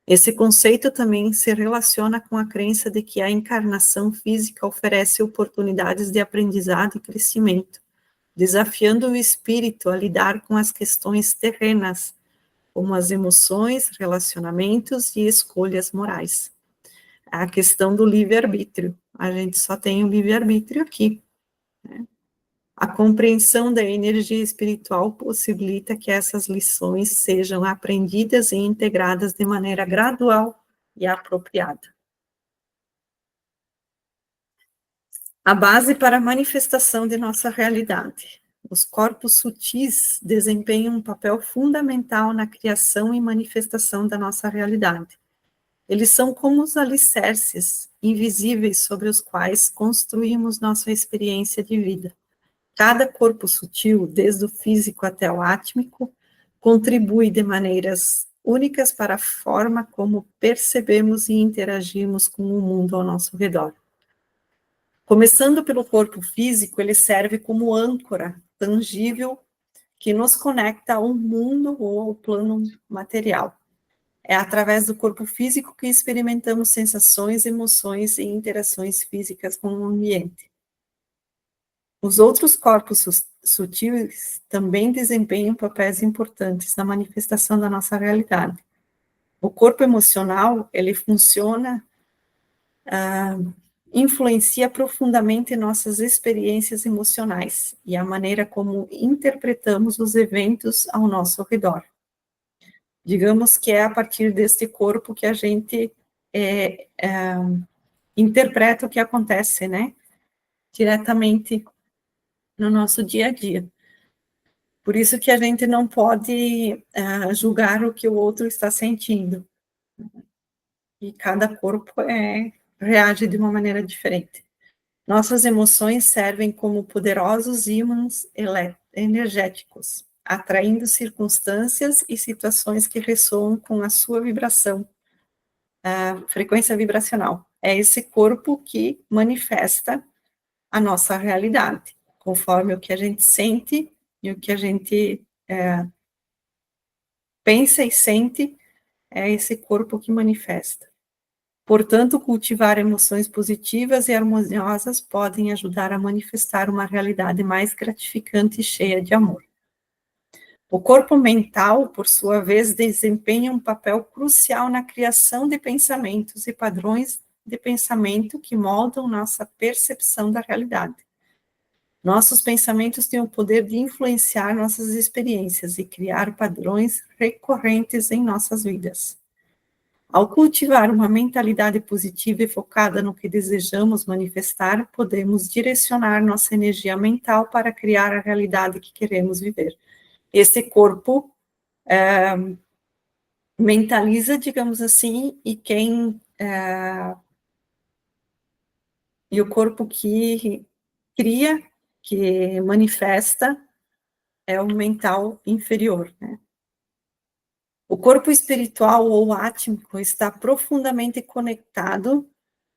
Esse conceito também se relaciona com a crença de que a encarnação física oferece oportunidades de aprendizado e crescimento, desafiando o espírito a lidar com as questões terrenas, como as emoções, relacionamentos e escolhas morais. A questão do livre-arbítrio. A gente só tem o livre-arbítrio aqui, né? A compreensão da energia espiritual possibilita que essas lições sejam aprendidas e integradas de maneira gradual e apropriada. A base para a manifestação de nossa realidade. Os corpos sutis desempenham um papel fundamental na criação e manifestação da nossa realidade. Eles são como os alicerces invisíveis sobre os quais construímos nossa experiência de vida. Cada corpo sutil, desde o físico até o átmico, contribui de maneiras únicas para a forma como percebemos e interagimos com o mundo ao nosso redor. Começando pelo corpo físico, ele serve como âncora tangível que nos conecta ao mundo ou ao plano material. É através do corpo físico que experimentamos sensações, emoções e interações físicas com o ambiente. Os outros corpos sutis também desempenham papéis importantes na manifestação da nossa realidade. O corpo emocional, ele funciona, influencia profundamente nossas experiências emocionais e a maneira como interpretamos os eventos ao nosso redor. Digamos que é a partir deste corpo que a gente interpreta o que acontece, né? Diretamente no nosso dia a dia. Por isso que a gente não pode julgar o que o outro está sentindo. E cada corpo reage de uma maneira diferente. Nossas emoções servem como poderosos ímãs energéticos, atraindo circunstâncias e situações que ressoam com a sua vibração, a frequência vibracional. É esse corpo que manifesta a nossa realidade, conforme o que a gente sente e o que a gente pensa e sente, é esse corpo que manifesta. Portanto, cultivar emoções positivas e harmoniosas podem ajudar a manifestar uma realidade mais gratificante e cheia de amor. O corpo mental, por sua vez, desempenha um papel crucial na criação de pensamentos e padrões de pensamento que moldam nossa percepção da realidade. Nossos pensamentos têm o poder de influenciar nossas experiências e criar padrões recorrentes em nossas vidas. Ao cultivar uma mentalidade positiva e focada no que desejamos manifestar, podemos direcionar nossa energia mental para criar a realidade que queremos viver. Esse corpo mentaliza, digamos assim, e o corpo que cria, que manifesta, é o mental inferior, né? O corpo espiritual ou átmico está profundamente conectado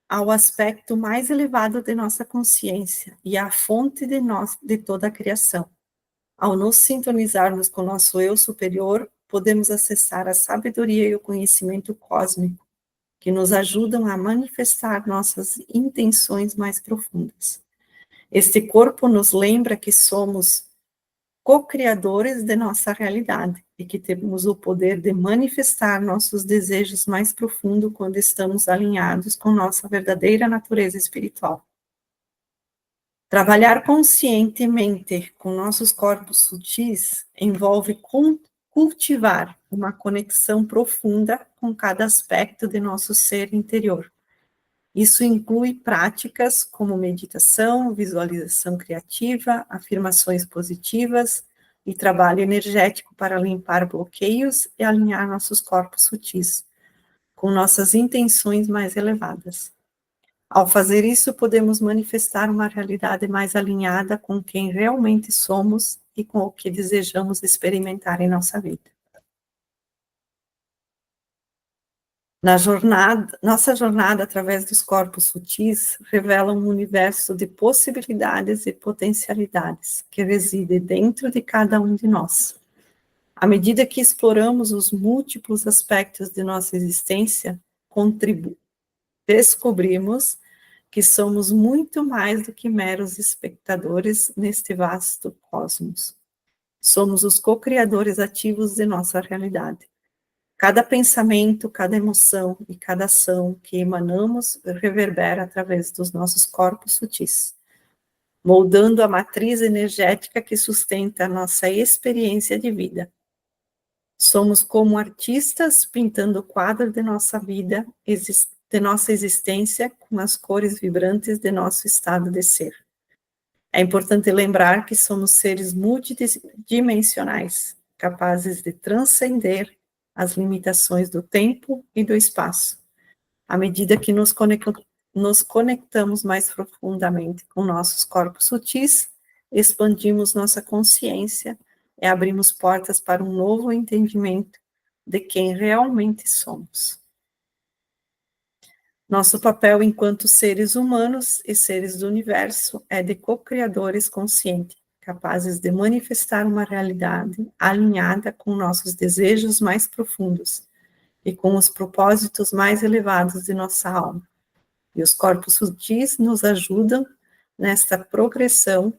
ao aspecto mais elevado de nossa consciência e à fonte de toda a criação. Ao nos sintonizarmos com o nosso eu superior, podemos acessar a sabedoria e o conhecimento cósmico, que nos ajudam a manifestar nossas intenções mais profundas. Este corpo nos lembra que somos co-criadores de nossa realidade e que temos o poder de manifestar nossos desejos mais profundos quando estamos alinhados com nossa verdadeira natureza espiritual. Trabalhar conscientemente com nossos corpos sutis envolve cultivar uma conexão profunda com cada aspecto de nosso ser interior. Isso inclui práticas como meditação, visualização criativa, afirmações positivas e trabalho energético para limpar bloqueios e alinhar nossos corpos sutis com nossas intenções mais elevadas. Ao fazer isso, podemos manifestar uma realidade mais alinhada com quem realmente somos e com o que desejamos experimentar em nossa vida. Nossa jornada através dos corpos sutis revela um universo de possibilidades e potencialidades que reside dentro de cada um de nós. À medida que exploramos os múltiplos aspectos de nossa existência, descobrimos que somos muito mais do que meros espectadores neste vasto cosmos. Somos os co-criadores ativos de nossa realidade. Cada pensamento, cada emoção e cada ação que emanamos reverbera através dos nossos corpos sutis, moldando a matriz energética que sustenta a nossa experiência de vida. Somos como artistas pintando o quadro de nossa vida, de nossa existência, com as cores vibrantes de nosso estado de ser. É importante lembrar que somos seres multidimensionais, capazes de transcender as limitações do tempo e do espaço, à medida que nos conectamos mais profundamente com nossos corpos sutis, expandimos nossa consciência e abrimos portas para um novo entendimento de quem realmente somos. Nosso papel enquanto seres humanos e seres do universo é de co-criadores conscientes, capazes de manifestar uma realidade alinhada com nossos desejos mais profundos e com os propósitos mais elevados de nossa alma. E os corpos sutis nos ajudam nesta progressão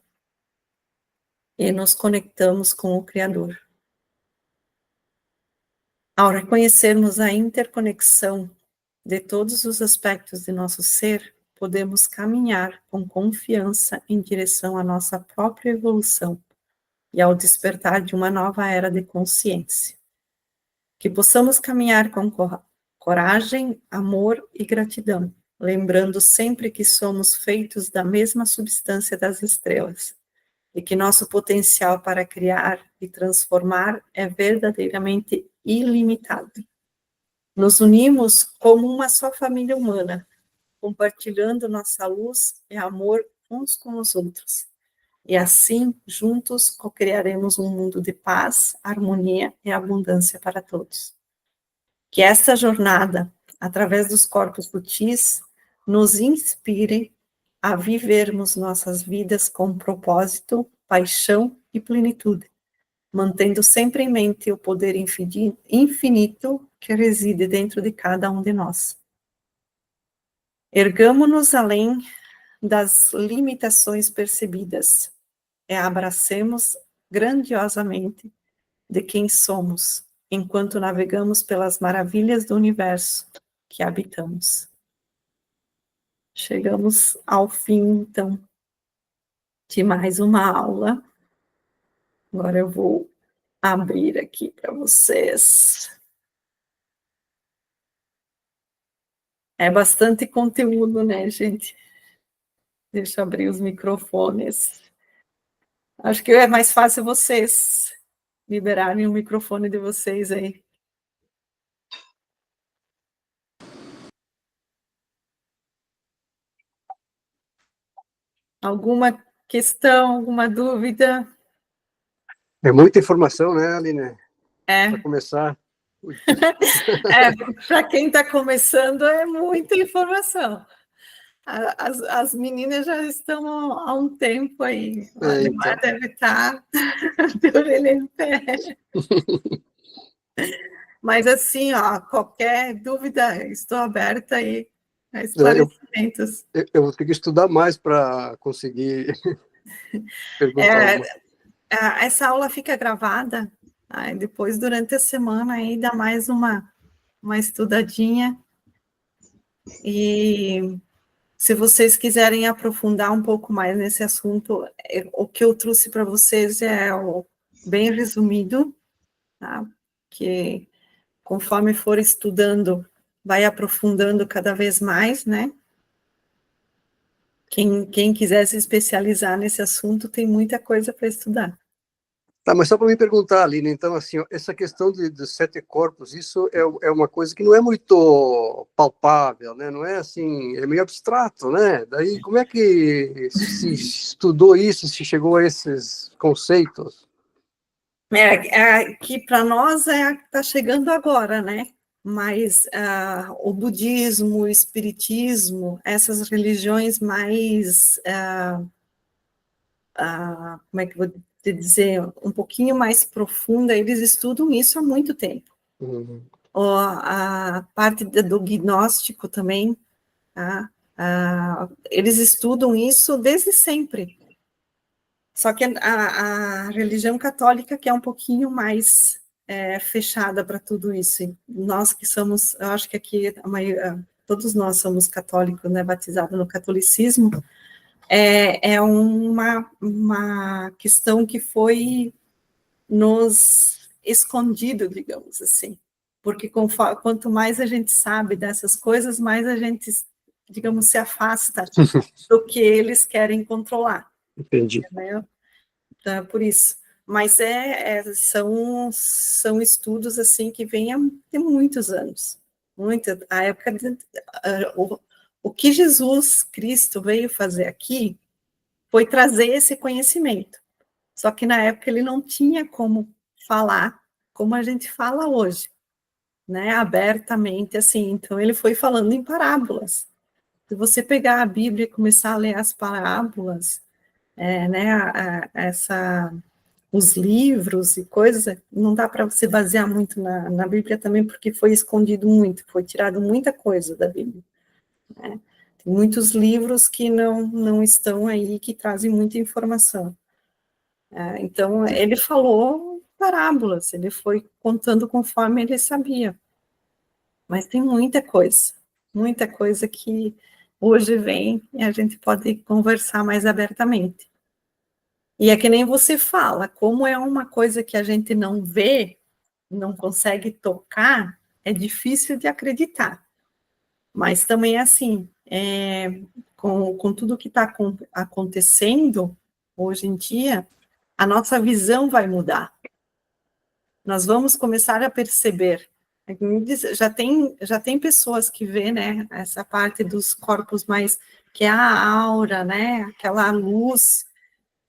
e nos conectamos com o Criador. Ao reconhecermos a interconexão de todos os aspectos de nosso ser, podemos caminhar com confiança em direção à nossa própria evolução e ao despertar de uma nova era de consciência. Que possamos caminhar com coragem, amor e gratidão, lembrando sempre que somos feitos da mesma substância das estrelas e que nosso potencial para criar e transformar é verdadeiramente ilimitado. Nos unimos como uma só família humana, compartilhando nossa luz e amor uns com os outros. E assim, juntos, co-criaremos um mundo de paz, harmonia e abundância para todos. Que esta jornada, através dos corpos sutis, nos inspire a vivermos nossas vidas com propósito, paixão e plenitude, mantendo sempre em mente o poder infinito que reside dentro de cada um de nós. Ergamo-nos além das limitações percebidas e abracemos grandiosamente de quem somos, enquanto navegamos pelas maravilhas do universo que habitamos. Chegamos ao fim, então, de mais uma aula. Agora eu vou abrir aqui para vocês. É bastante conteúdo, né, gente? Deixa eu abrir os microfones. Acho que é mais fácil vocês liberarem o microfone de vocês aí. Alguma questão, alguma dúvida? É muita informação, né, Aline? É. Para começar. Para quem está começando, é muita informação. As meninas já estão há um tempo aí. A Neymar então. Deve estar de orelha em pé. Mas assim, ó, qualquer dúvida, estou aberta aí a esclarecimentos. Eu vou ter que estudar mais para conseguir perguntar. Essa aula fica gravada, aí depois, durante a semana, aí dá mais uma estudadinha. E se vocês quiserem aprofundar um pouco mais nesse assunto, o que eu trouxe para vocês é bem resumido, tá? Que conforme for estudando, vai aprofundando cada vez mais, né? Quem quiser se especializar nesse assunto tem muita coisa para estudar. Tá, mas só para me perguntar, Aline, então, assim, ó, essa questão de 7 corpos, isso é uma coisa que não é muito palpável, né? Não é assim, é meio abstrato, né? Daí, como é que se estudou isso, se chegou a esses conceitos? Que para nós está chegando agora, né? Mas o budismo, o espiritismo, essas religiões mais, como é que eu vou te dizer, um pouquinho mais profunda, eles estudam isso há muito tempo. Uhum. A parte do gnóstico também, tá? Eles estudam isso desde sempre. Só que a religião católica que é um pouquinho mais fechada para tudo isso. E nós que somos, eu acho que aqui todos nós somos católicos, né, batizados no catolicismo, é uma questão que foi nos escondido, digamos assim. Porque quanto mais a gente sabe dessas coisas, mais a gente, digamos, se afasta do que eles querem controlar. Entendi. Né? Então, por isso. Mas são estudos assim que vêm há muitos anos. A época o que Jesus Cristo veio fazer aqui foi trazer esse conhecimento. Só que na época ele não tinha como falar como a gente fala hoje, né? Abertamente assim. Então ele foi falando em parábolas. Se você pegar a Bíblia e começar a ler as parábolas, né? Os livros e coisas, não dá para você basear muito na Bíblia também, porque foi escondido muito, foi tirado muita coisa da Bíblia. Né? Tem muitos livros que não estão aí, que trazem muita informação. Então, ele falou parábolas, ele foi contando conforme ele sabia. Mas tem muita coisa que hoje vem e a gente pode conversar mais abertamente. E é que nem você fala, como é uma coisa que a gente não vê, não consegue tocar, é difícil de acreditar. Mas também é assim, com tudo que está acontecendo hoje em dia, a nossa visão vai mudar. Nós vamos começar a perceber. Já tem pessoas que vê, né, essa parte dos corpos mais, que é a aura, né, aquela luz,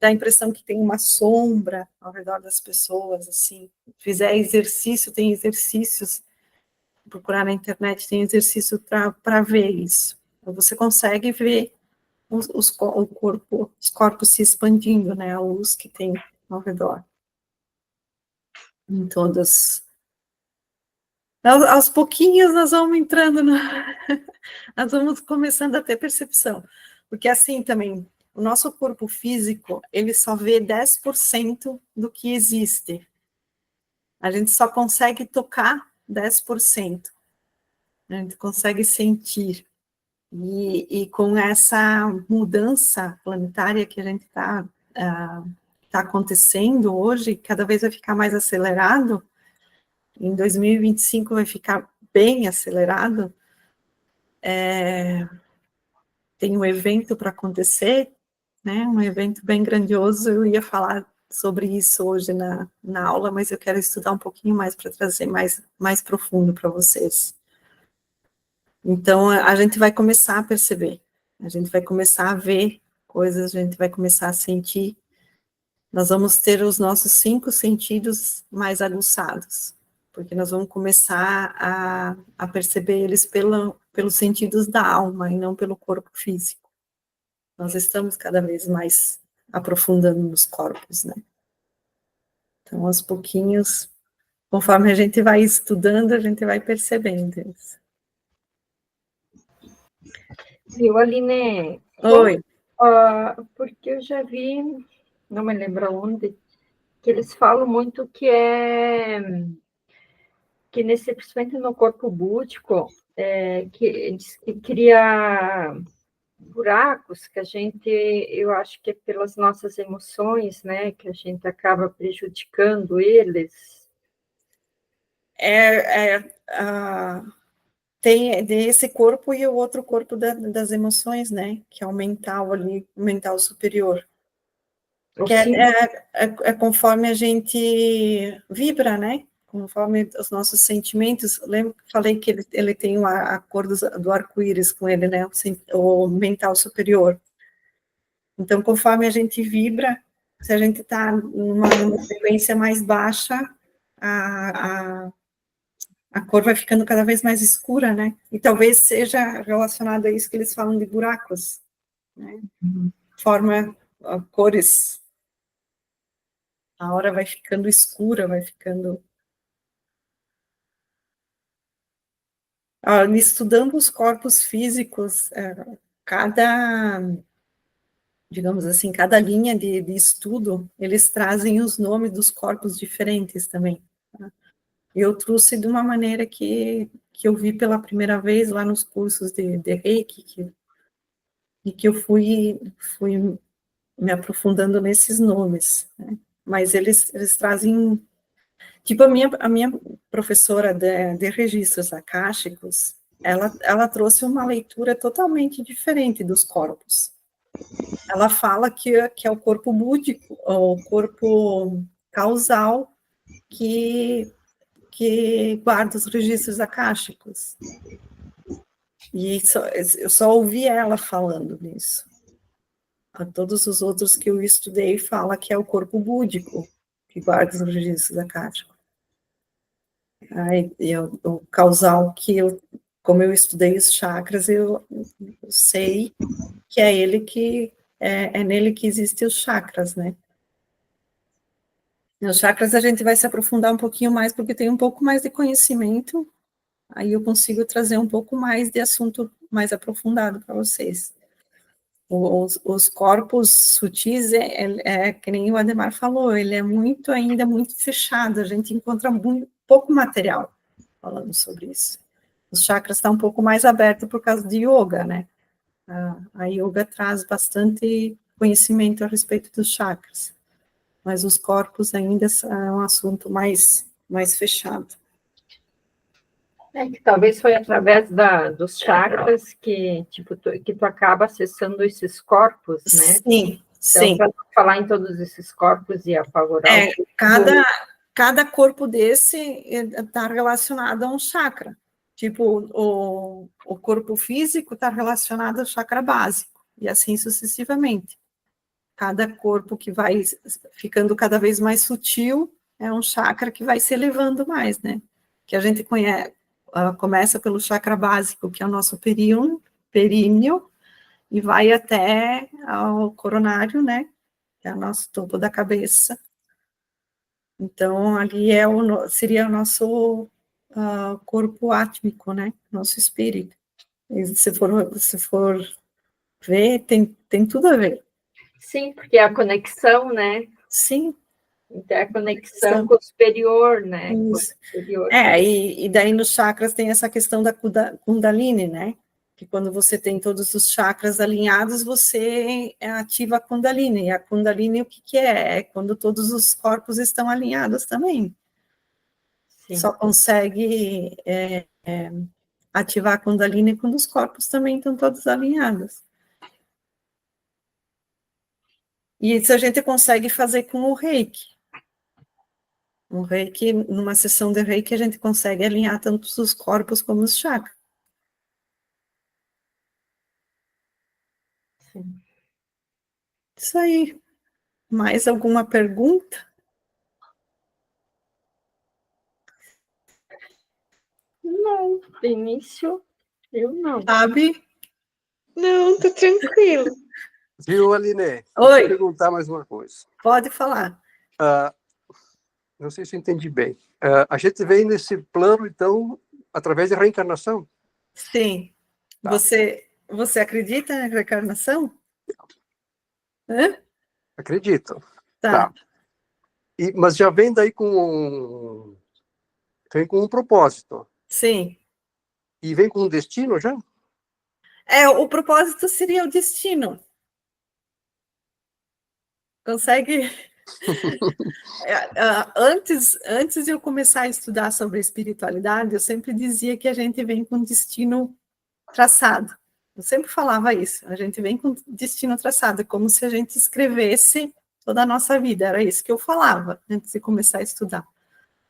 dá a impressão que tem uma sombra ao redor das pessoas, assim. Fizer exercício, tem exercícios, procurar na internet, tem exercício para ver isso. Então, você consegue ver os corpos se expandindo, né, a luz que tem ao redor. Em todas. Aos pouquinhos nós vamos entrando, nós vamos começando a ter percepção. Porque assim também, o nosso corpo físico, ele só vê 10% do que existe. A gente só consegue tocar 10%. A gente consegue sentir. E com essa mudança planetária que a gente está acontecendo hoje, cada vez vai ficar mais acelerado, em 2025 vai ficar bem acelerado, tem um evento para acontecer, né, um evento bem grandioso, eu ia falar sobre isso hoje na aula, mas eu quero estudar um pouquinho mais para trazer mais profundo para vocês. Então, a gente vai começar a perceber, a gente vai começar a ver coisas, a gente vai começar a sentir, nós vamos ter os nossos 5 sentidos mais aguçados, porque nós vamos começar a perceber eles pelos sentidos da alma e não pelo corpo físico. Nós estamos cada vez mais aprofundando nos corpos, né? Então, aos pouquinhos, conforme a gente vai estudando, a gente vai percebendo isso. Viu, Aline? Oi. Porque eu já vi, não me lembro onde, que eles falam muito que principalmente no corpo búdico, que cria buracos que eu acho que é pelas nossas emoções, né, que a gente acaba prejudicando eles. tem esse corpo e o outro corpo das emoções, né? Que é o mental ali, o mental superior. Que é conforme a gente vibra, né? Conforme os nossos sentimentos. Lembra que falei que ele tem a cor do arco-íris com ele, né? O mental superior. Então, conforme a gente vibra, se a gente está numa frequência mais baixa, a cor vai ficando cada vez mais escura, né? E talvez seja relacionado a isso que eles falam de buracos, né? Forma cores. A hora vai ficando escura, vai ficando... Estudando os corpos físicos, digamos assim, cada linha de estudo, eles trazem os nomes dos corpos diferentes também. Tá? Eu trouxe de uma maneira que eu vi pela primeira vez lá nos cursos de Reiki, e que eu fui me aprofundando nesses nomes, né? Mas eles trazem, tipo, a minha professora de registros akáshicos, ela trouxe uma leitura totalmente diferente dos corpos. Ela fala que é o corpo búdico, o corpo causal que guarda os registros akáshicos. E eu só ouvi ela falando nisso. A todos os outros que eu estudei fala que é o corpo búdico que guarda os registros akáshicos. O causal como eu estudei os chakras, eu sei que é ele que é nele que existem os chakras, né? Os chakras a gente vai se aprofundar um pouquinho mais, porque tem um pouco mais de conhecimento, aí eu consigo trazer um pouco mais de assunto mais aprofundado para vocês. Os corpos sutis, que nem o Ademar falou, ele é ainda muito fechado, a gente encontra pouco material falando sobre isso. Os chakras estão um pouco mais abertos por causa de yoga, né? A yoga traz bastante conhecimento a respeito dos chakras, mas os corpos ainda são um assunto mais fechado. Que talvez foi através dos chakras que tu acaba acessando esses corpos, né? Sim, sim. Então, para não falar em todos esses corpos e apavorar... Cada corpo desse está relacionado a um chakra. Tipo, o corpo físico está relacionado ao chakra básico, e assim sucessivamente. Cada corpo que vai ficando cada vez mais sutil é um chakra que vai se elevando mais, né? Que a gente começa pelo chakra básico, que é o nosso períneo, e vai até ao coronário, né? Que é o nosso topo da cabeça. Então, ali seria o nosso corpo átmico, né? Nosso espírito. E se for ver, tem tudo a ver. Sim, porque é a conexão, né? Sim. Então, é a conexão com o superior, né? Isso. Com o superior. E daí nos chakras tem essa questão da Kundalini, né? Que quando você tem todos os chakras alinhados, você ativa a Kundalini. E a Kundalini, o que é? É quando todos os corpos estão alinhados também. Sim. Só consegue ativar a Kundalini quando os corpos também estão todos alinhados. E isso a gente consegue fazer com o Reiki. O Reiki, numa sessão de Reiki, a gente consegue alinhar tanto os corpos como os chakras. Sim. Isso aí. Mais alguma pergunta? Não, de início, eu não. Sabe? Não, tô tranquilo. Viu, Aline? Oi. Deixa eu perguntar mais uma coisa. Pode falar. Não sei se eu entendi bem. A gente vem nesse plano, então, através da reencarnação? Sim. Tá. Você acredita na reencarnação? Acredito. Tá. Mas já vem daí vem com um propósito. Sim. E vem com um destino já? O propósito seria o destino. Consegue Antes de eu começar a estudar sobre a espiritualidade, eu sempre dizia que a gente vem com destino traçado. Eu sempre falava isso, a gente vem com destino traçado, como se a gente escrevesse toda a nossa vida, era isso que eu falava antes de começar a estudar.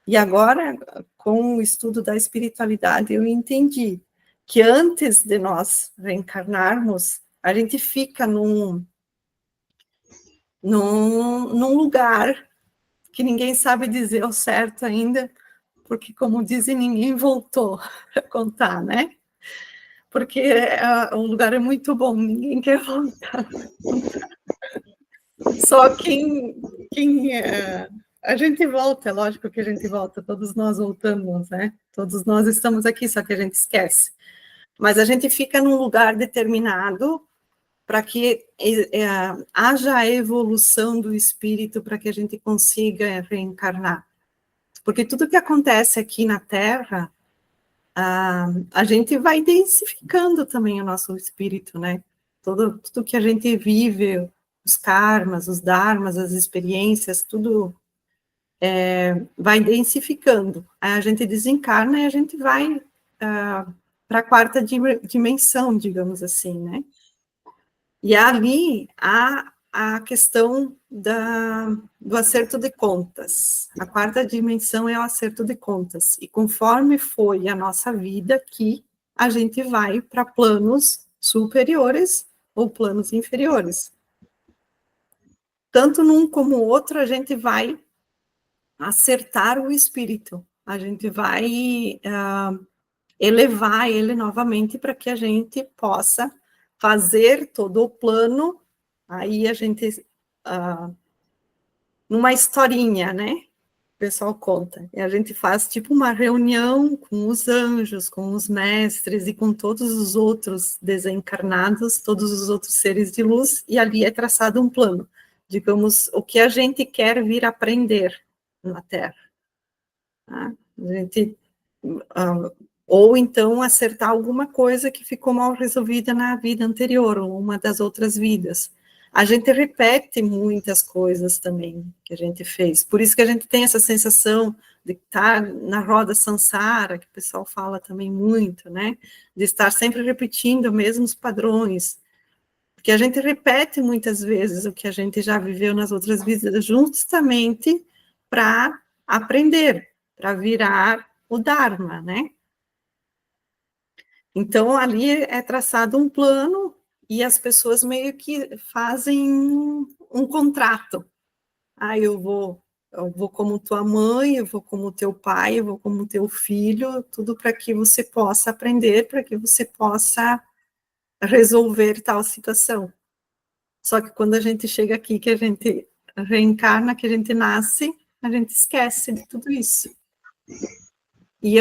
E agora, com o estudo da espiritualidade, eu entendi que antes de nós reencarnarmos, a gente fica num lugar que ninguém sabe dizer ao certo ainda, porque, como dizem, ninguém voltou a contar, né? Porque o lugar é muito bom, ninguém quer voltar. Só a gente volta, é lógico que a gente volta, todos nós voltamos, né? Todos nós estamos aqui, só que a gente esquece. Mas a gente fica num lugar determinado para que haja a evolução do espírito, para que a gente consiga reencarnar. Porque tudo que acontece aqui na Terra, a gente vai densificando também o nosso espírito, né? Tudo que a gente vive, os karmas, os dharmas, as experiências, tudo vai densificando. Aí a gente desencarna e a gente vai para a quarta dimensão, digamos assim, né? E ali há a questão do acerto de contas. A quarta dimensão é o acerto de contas. E conforme foi a nossa vida aqui, a gente vai para planos superiores ou planos inferiores. Tanto num como o outro, a gente vai acertar o espírito. A gente vai elevar ele novamente para que a gente possa fazer todo o plano. Aí a gente, numa historinha, né? O pessoal conta. E a gente faz tipo uma reunião com os anjos, com os mestres e com todos os outros desencarnados, todos os outros seres de luz, e ali é traçado um plano. Digamos, o que a gente quer vir aprender na Terra. Tá? A gente, ou então acertar alguma coisa que ficou mal resolvida na vida anterior, ou uma das outras vidas. A gente repete muitas coisas também que a gente fez, por isso que a gente tem essa sensação de estar na roda samsara, que o pessoal fala também muito, né, de estar sempre repetindo mesmos padrões, porque a gente repete muitas vezes o que a gente já viveu nas outras vidas, justamente para aprender, para virar o Dharma, né? Então, ali é traçado um plano e as pessoas meio que fazem um contrato. Ah, eu vou como tua mãe, eu vou como teu pai, eu vou como teu filho, tudo para que você possa aprender, para que você possa resolver tal situação. Só que quando a gente chega aqui, que a gente reencarna, que a gente nasce, a gente esquece de tudo isso. E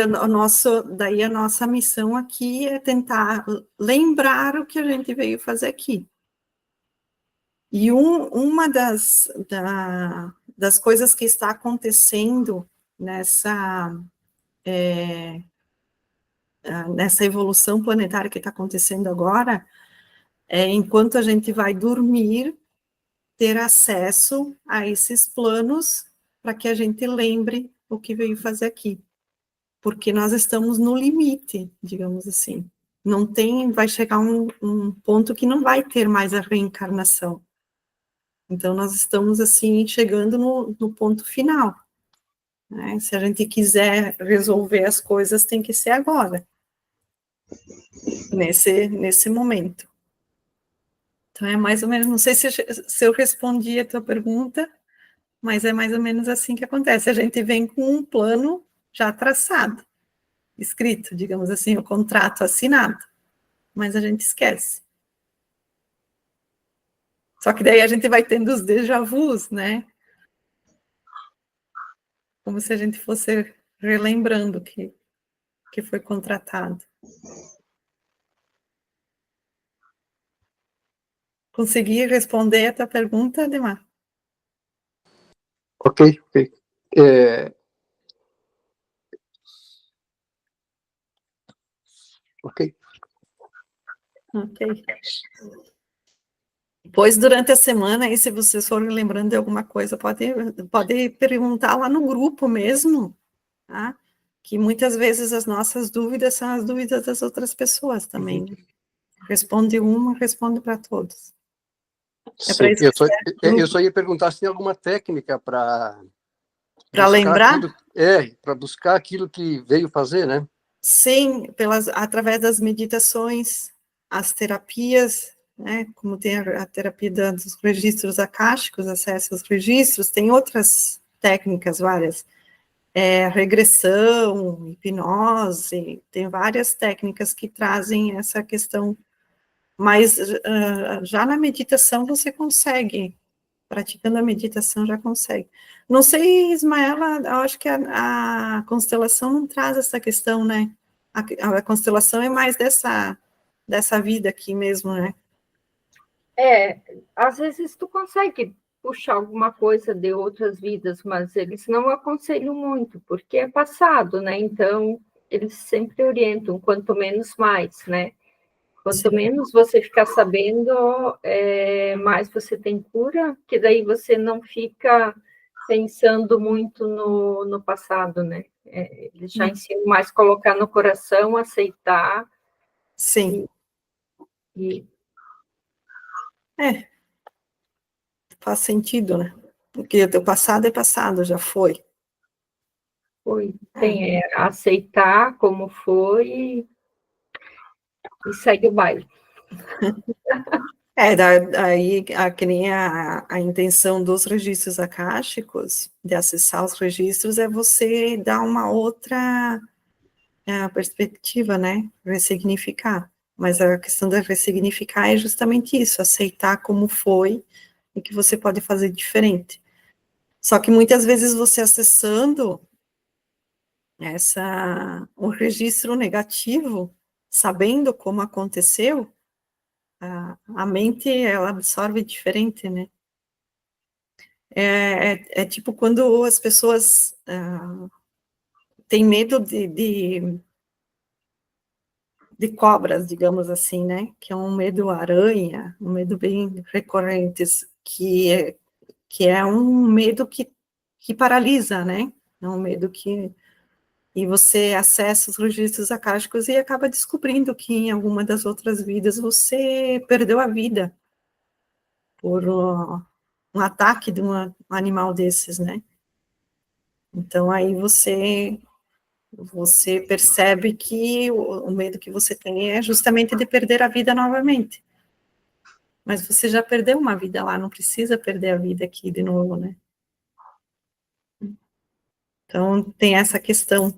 daí a nossa missão aqui é tentar lembrar o que a gente veio fazer aqui. E uma das coisas que está acontecendo nessa evolução planetária que está acontecendo agora, é enquanto a gente vai dormir, ter acesso a esses planos para que a gente lembre o que veio fazer aqui. Porque nós estamos no limite, digamos assim. Não tem, vai chegar um ponto que não vai ter mais a reencarnação. Então, nós estamos, assim, chegando no ponto final. Né? Se a gente quiser resolver as coisas, tem que ser agora. Nesse momento. Então, é mais ou menos, não sei se eu respondi a tua pergunta, mas é mais ou menos assim que acontece. A gente vem com um plano já traçado, escrito, digamos assim, o contrato assinado, mas a gente esquece. Só que daí a gente vai tendo os déjà vus, né? Como se a gente fosse relembrando que foi contratado. Consegui responder a tua pergunta, Ademar? Ok, ok. Ok. Ok. Depois, durante a semana, aí, se vocês forem lembrando de alguma coisa, pode perguntar lá no grupo mesmo, tá? Que muitas vezes as nossas dúvidas são as dúvidas das outras pessoas também. Né? Responde uma, responde para todos. É para Sim, isso que serve o eu grupo. só ia perguntar se tem alguma técnica para Para lembrar? para buscar aquilo que veio fazer, né? Sim, através das meditações, as terapias, né, como tem a terapia dos registros acásticos, acesso aos registros, tem outras técnicas, várias, regressão, hipnose, tem várias técnicas que trazem essa questão, mas já na meditação você consegue, praticando a meditação já consegue. Não sei, Ismaela, eu acho que a constelação não traz essa questão, né? A constelação é mais dessa vida aqui mesmo, né? Às vezes tu consegue puxar alguma coisa de outras vidas, mas eles não aconselham muito, porque é passado, né? Então, eles sempre orientam, quanto menos mais, né? Quanto Sim. menos você ficar sabendo, mais você tem cura, que daí você não fica pensando muito no passado, né? Eles já ensinam mais colocar no coração, aceitar. Sim. E Faz sentido, né? Porque o teu passado é passado, já foi. tem aceitar como foi e segue o baile. Daí, que nem a intenção dos registros akáshicos, de acessar os registros, é você dar uma outra perspectiva, né? Ressignificar. Mas a questão de ressignificar é justamente isso, aceitar como foi e que você pode fazer diferente. Só que muitas vezes você acessando um registro negativo, sabendo como aconteceu, a mente, ela absorve diferente, né? É tipo quando as pessoas têm medo de cobras, digamos assim, né? Que é um medo aranha, um medo bem recorrente, que é um medo que paralisa, né? É um medo que... E você acessa os registros akáshicos e acaba descobrindo que em alguma das outras vidas você perdeu a vida por um ataque de um animal desses, né? Então, aí você percebe que o medo que você tem é justamente de perder a vida novamente. Mas você já perdeu uma vida lá, não precisa perder a vida aqui de novo, né? Então, tem essa questão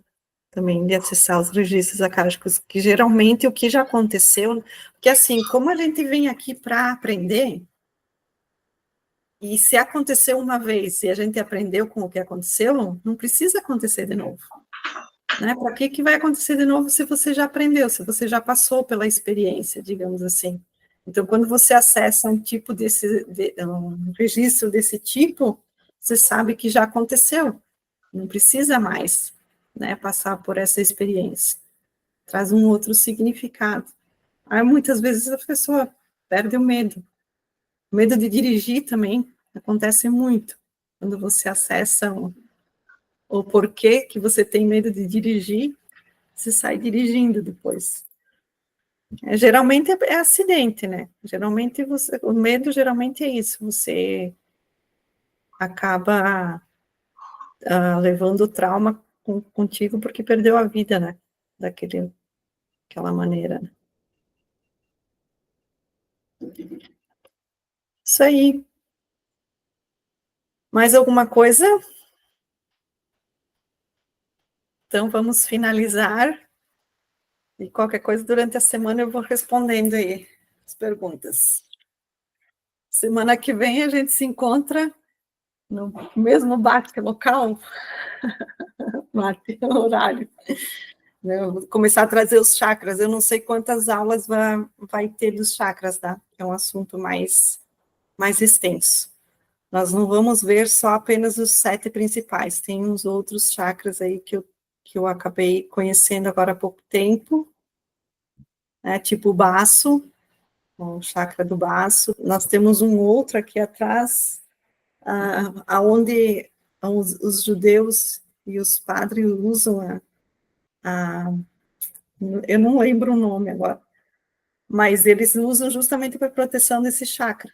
também de acessar os registros akáshicos, que geralmente o que já aconteceu, porque assim, como a gente vem aqui para aprender, e se aconteceu uma vez e a gente aprendeu com o que aconteceu, não precisa acontecer de novo. Né? Para que vai acontecer de novo se você já aprendeu, se você já passou pela experiência, digamos assim. Então, quando você acessa um um registro desse tipo, você sabe que já aconteceu, não precisa mais, né, passar por essa experiência. Traz um outro significado. Aí, muitas vezes, a pessoa perde o medo. O medo de dirigir também acontece muito. Quando você acessa o porquê que você tem medo de dirigir, você sai dirigindo depois. Geralmente é acidente, né? Geralmente o medo geralmente é isso, você acaba levando o trauma contigo porque perdeu a vida, né? Daquela maneira. Né? Isso aí. Mais alguma coisa? Então vamos finalizar. E qualquer coisa durante a semana eu vou respondendo aí as perguntas. Semana que vem a gente se encontra no mesmo bate local, horário. Eu vou começar a trazer os chakras. Eu não sei quantas aulas vai ter dos chakras, tá? É um assunto mais extenso. Nós não vamos ver só apenas os 7 principais. Tem uns outros chakras aí que eu acabei conhecendo agora há pouco tempo, né? Tipo o baço, o chakra do baço. Nós temos um outro aqui atrás, aonde os judeus e os padres usam eu não lembro o nome agora, mas eles usam justamente para proteção desse chakra.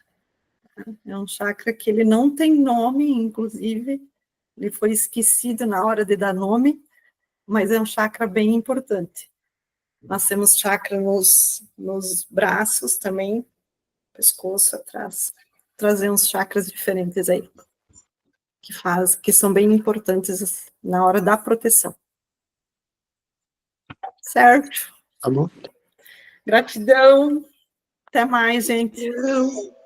É um chakra que ele não tem nome, inclusive, ele foi esquecido na hora de dar nome, mas é um chakra bem importante. Nós temos chakra nos braços também, pescoço atrás, trazer uns chakras diferentes aí, que são bem importantes na hora da proteção. Certo? Tá bom. Gratidão. Até mais, gente. Não.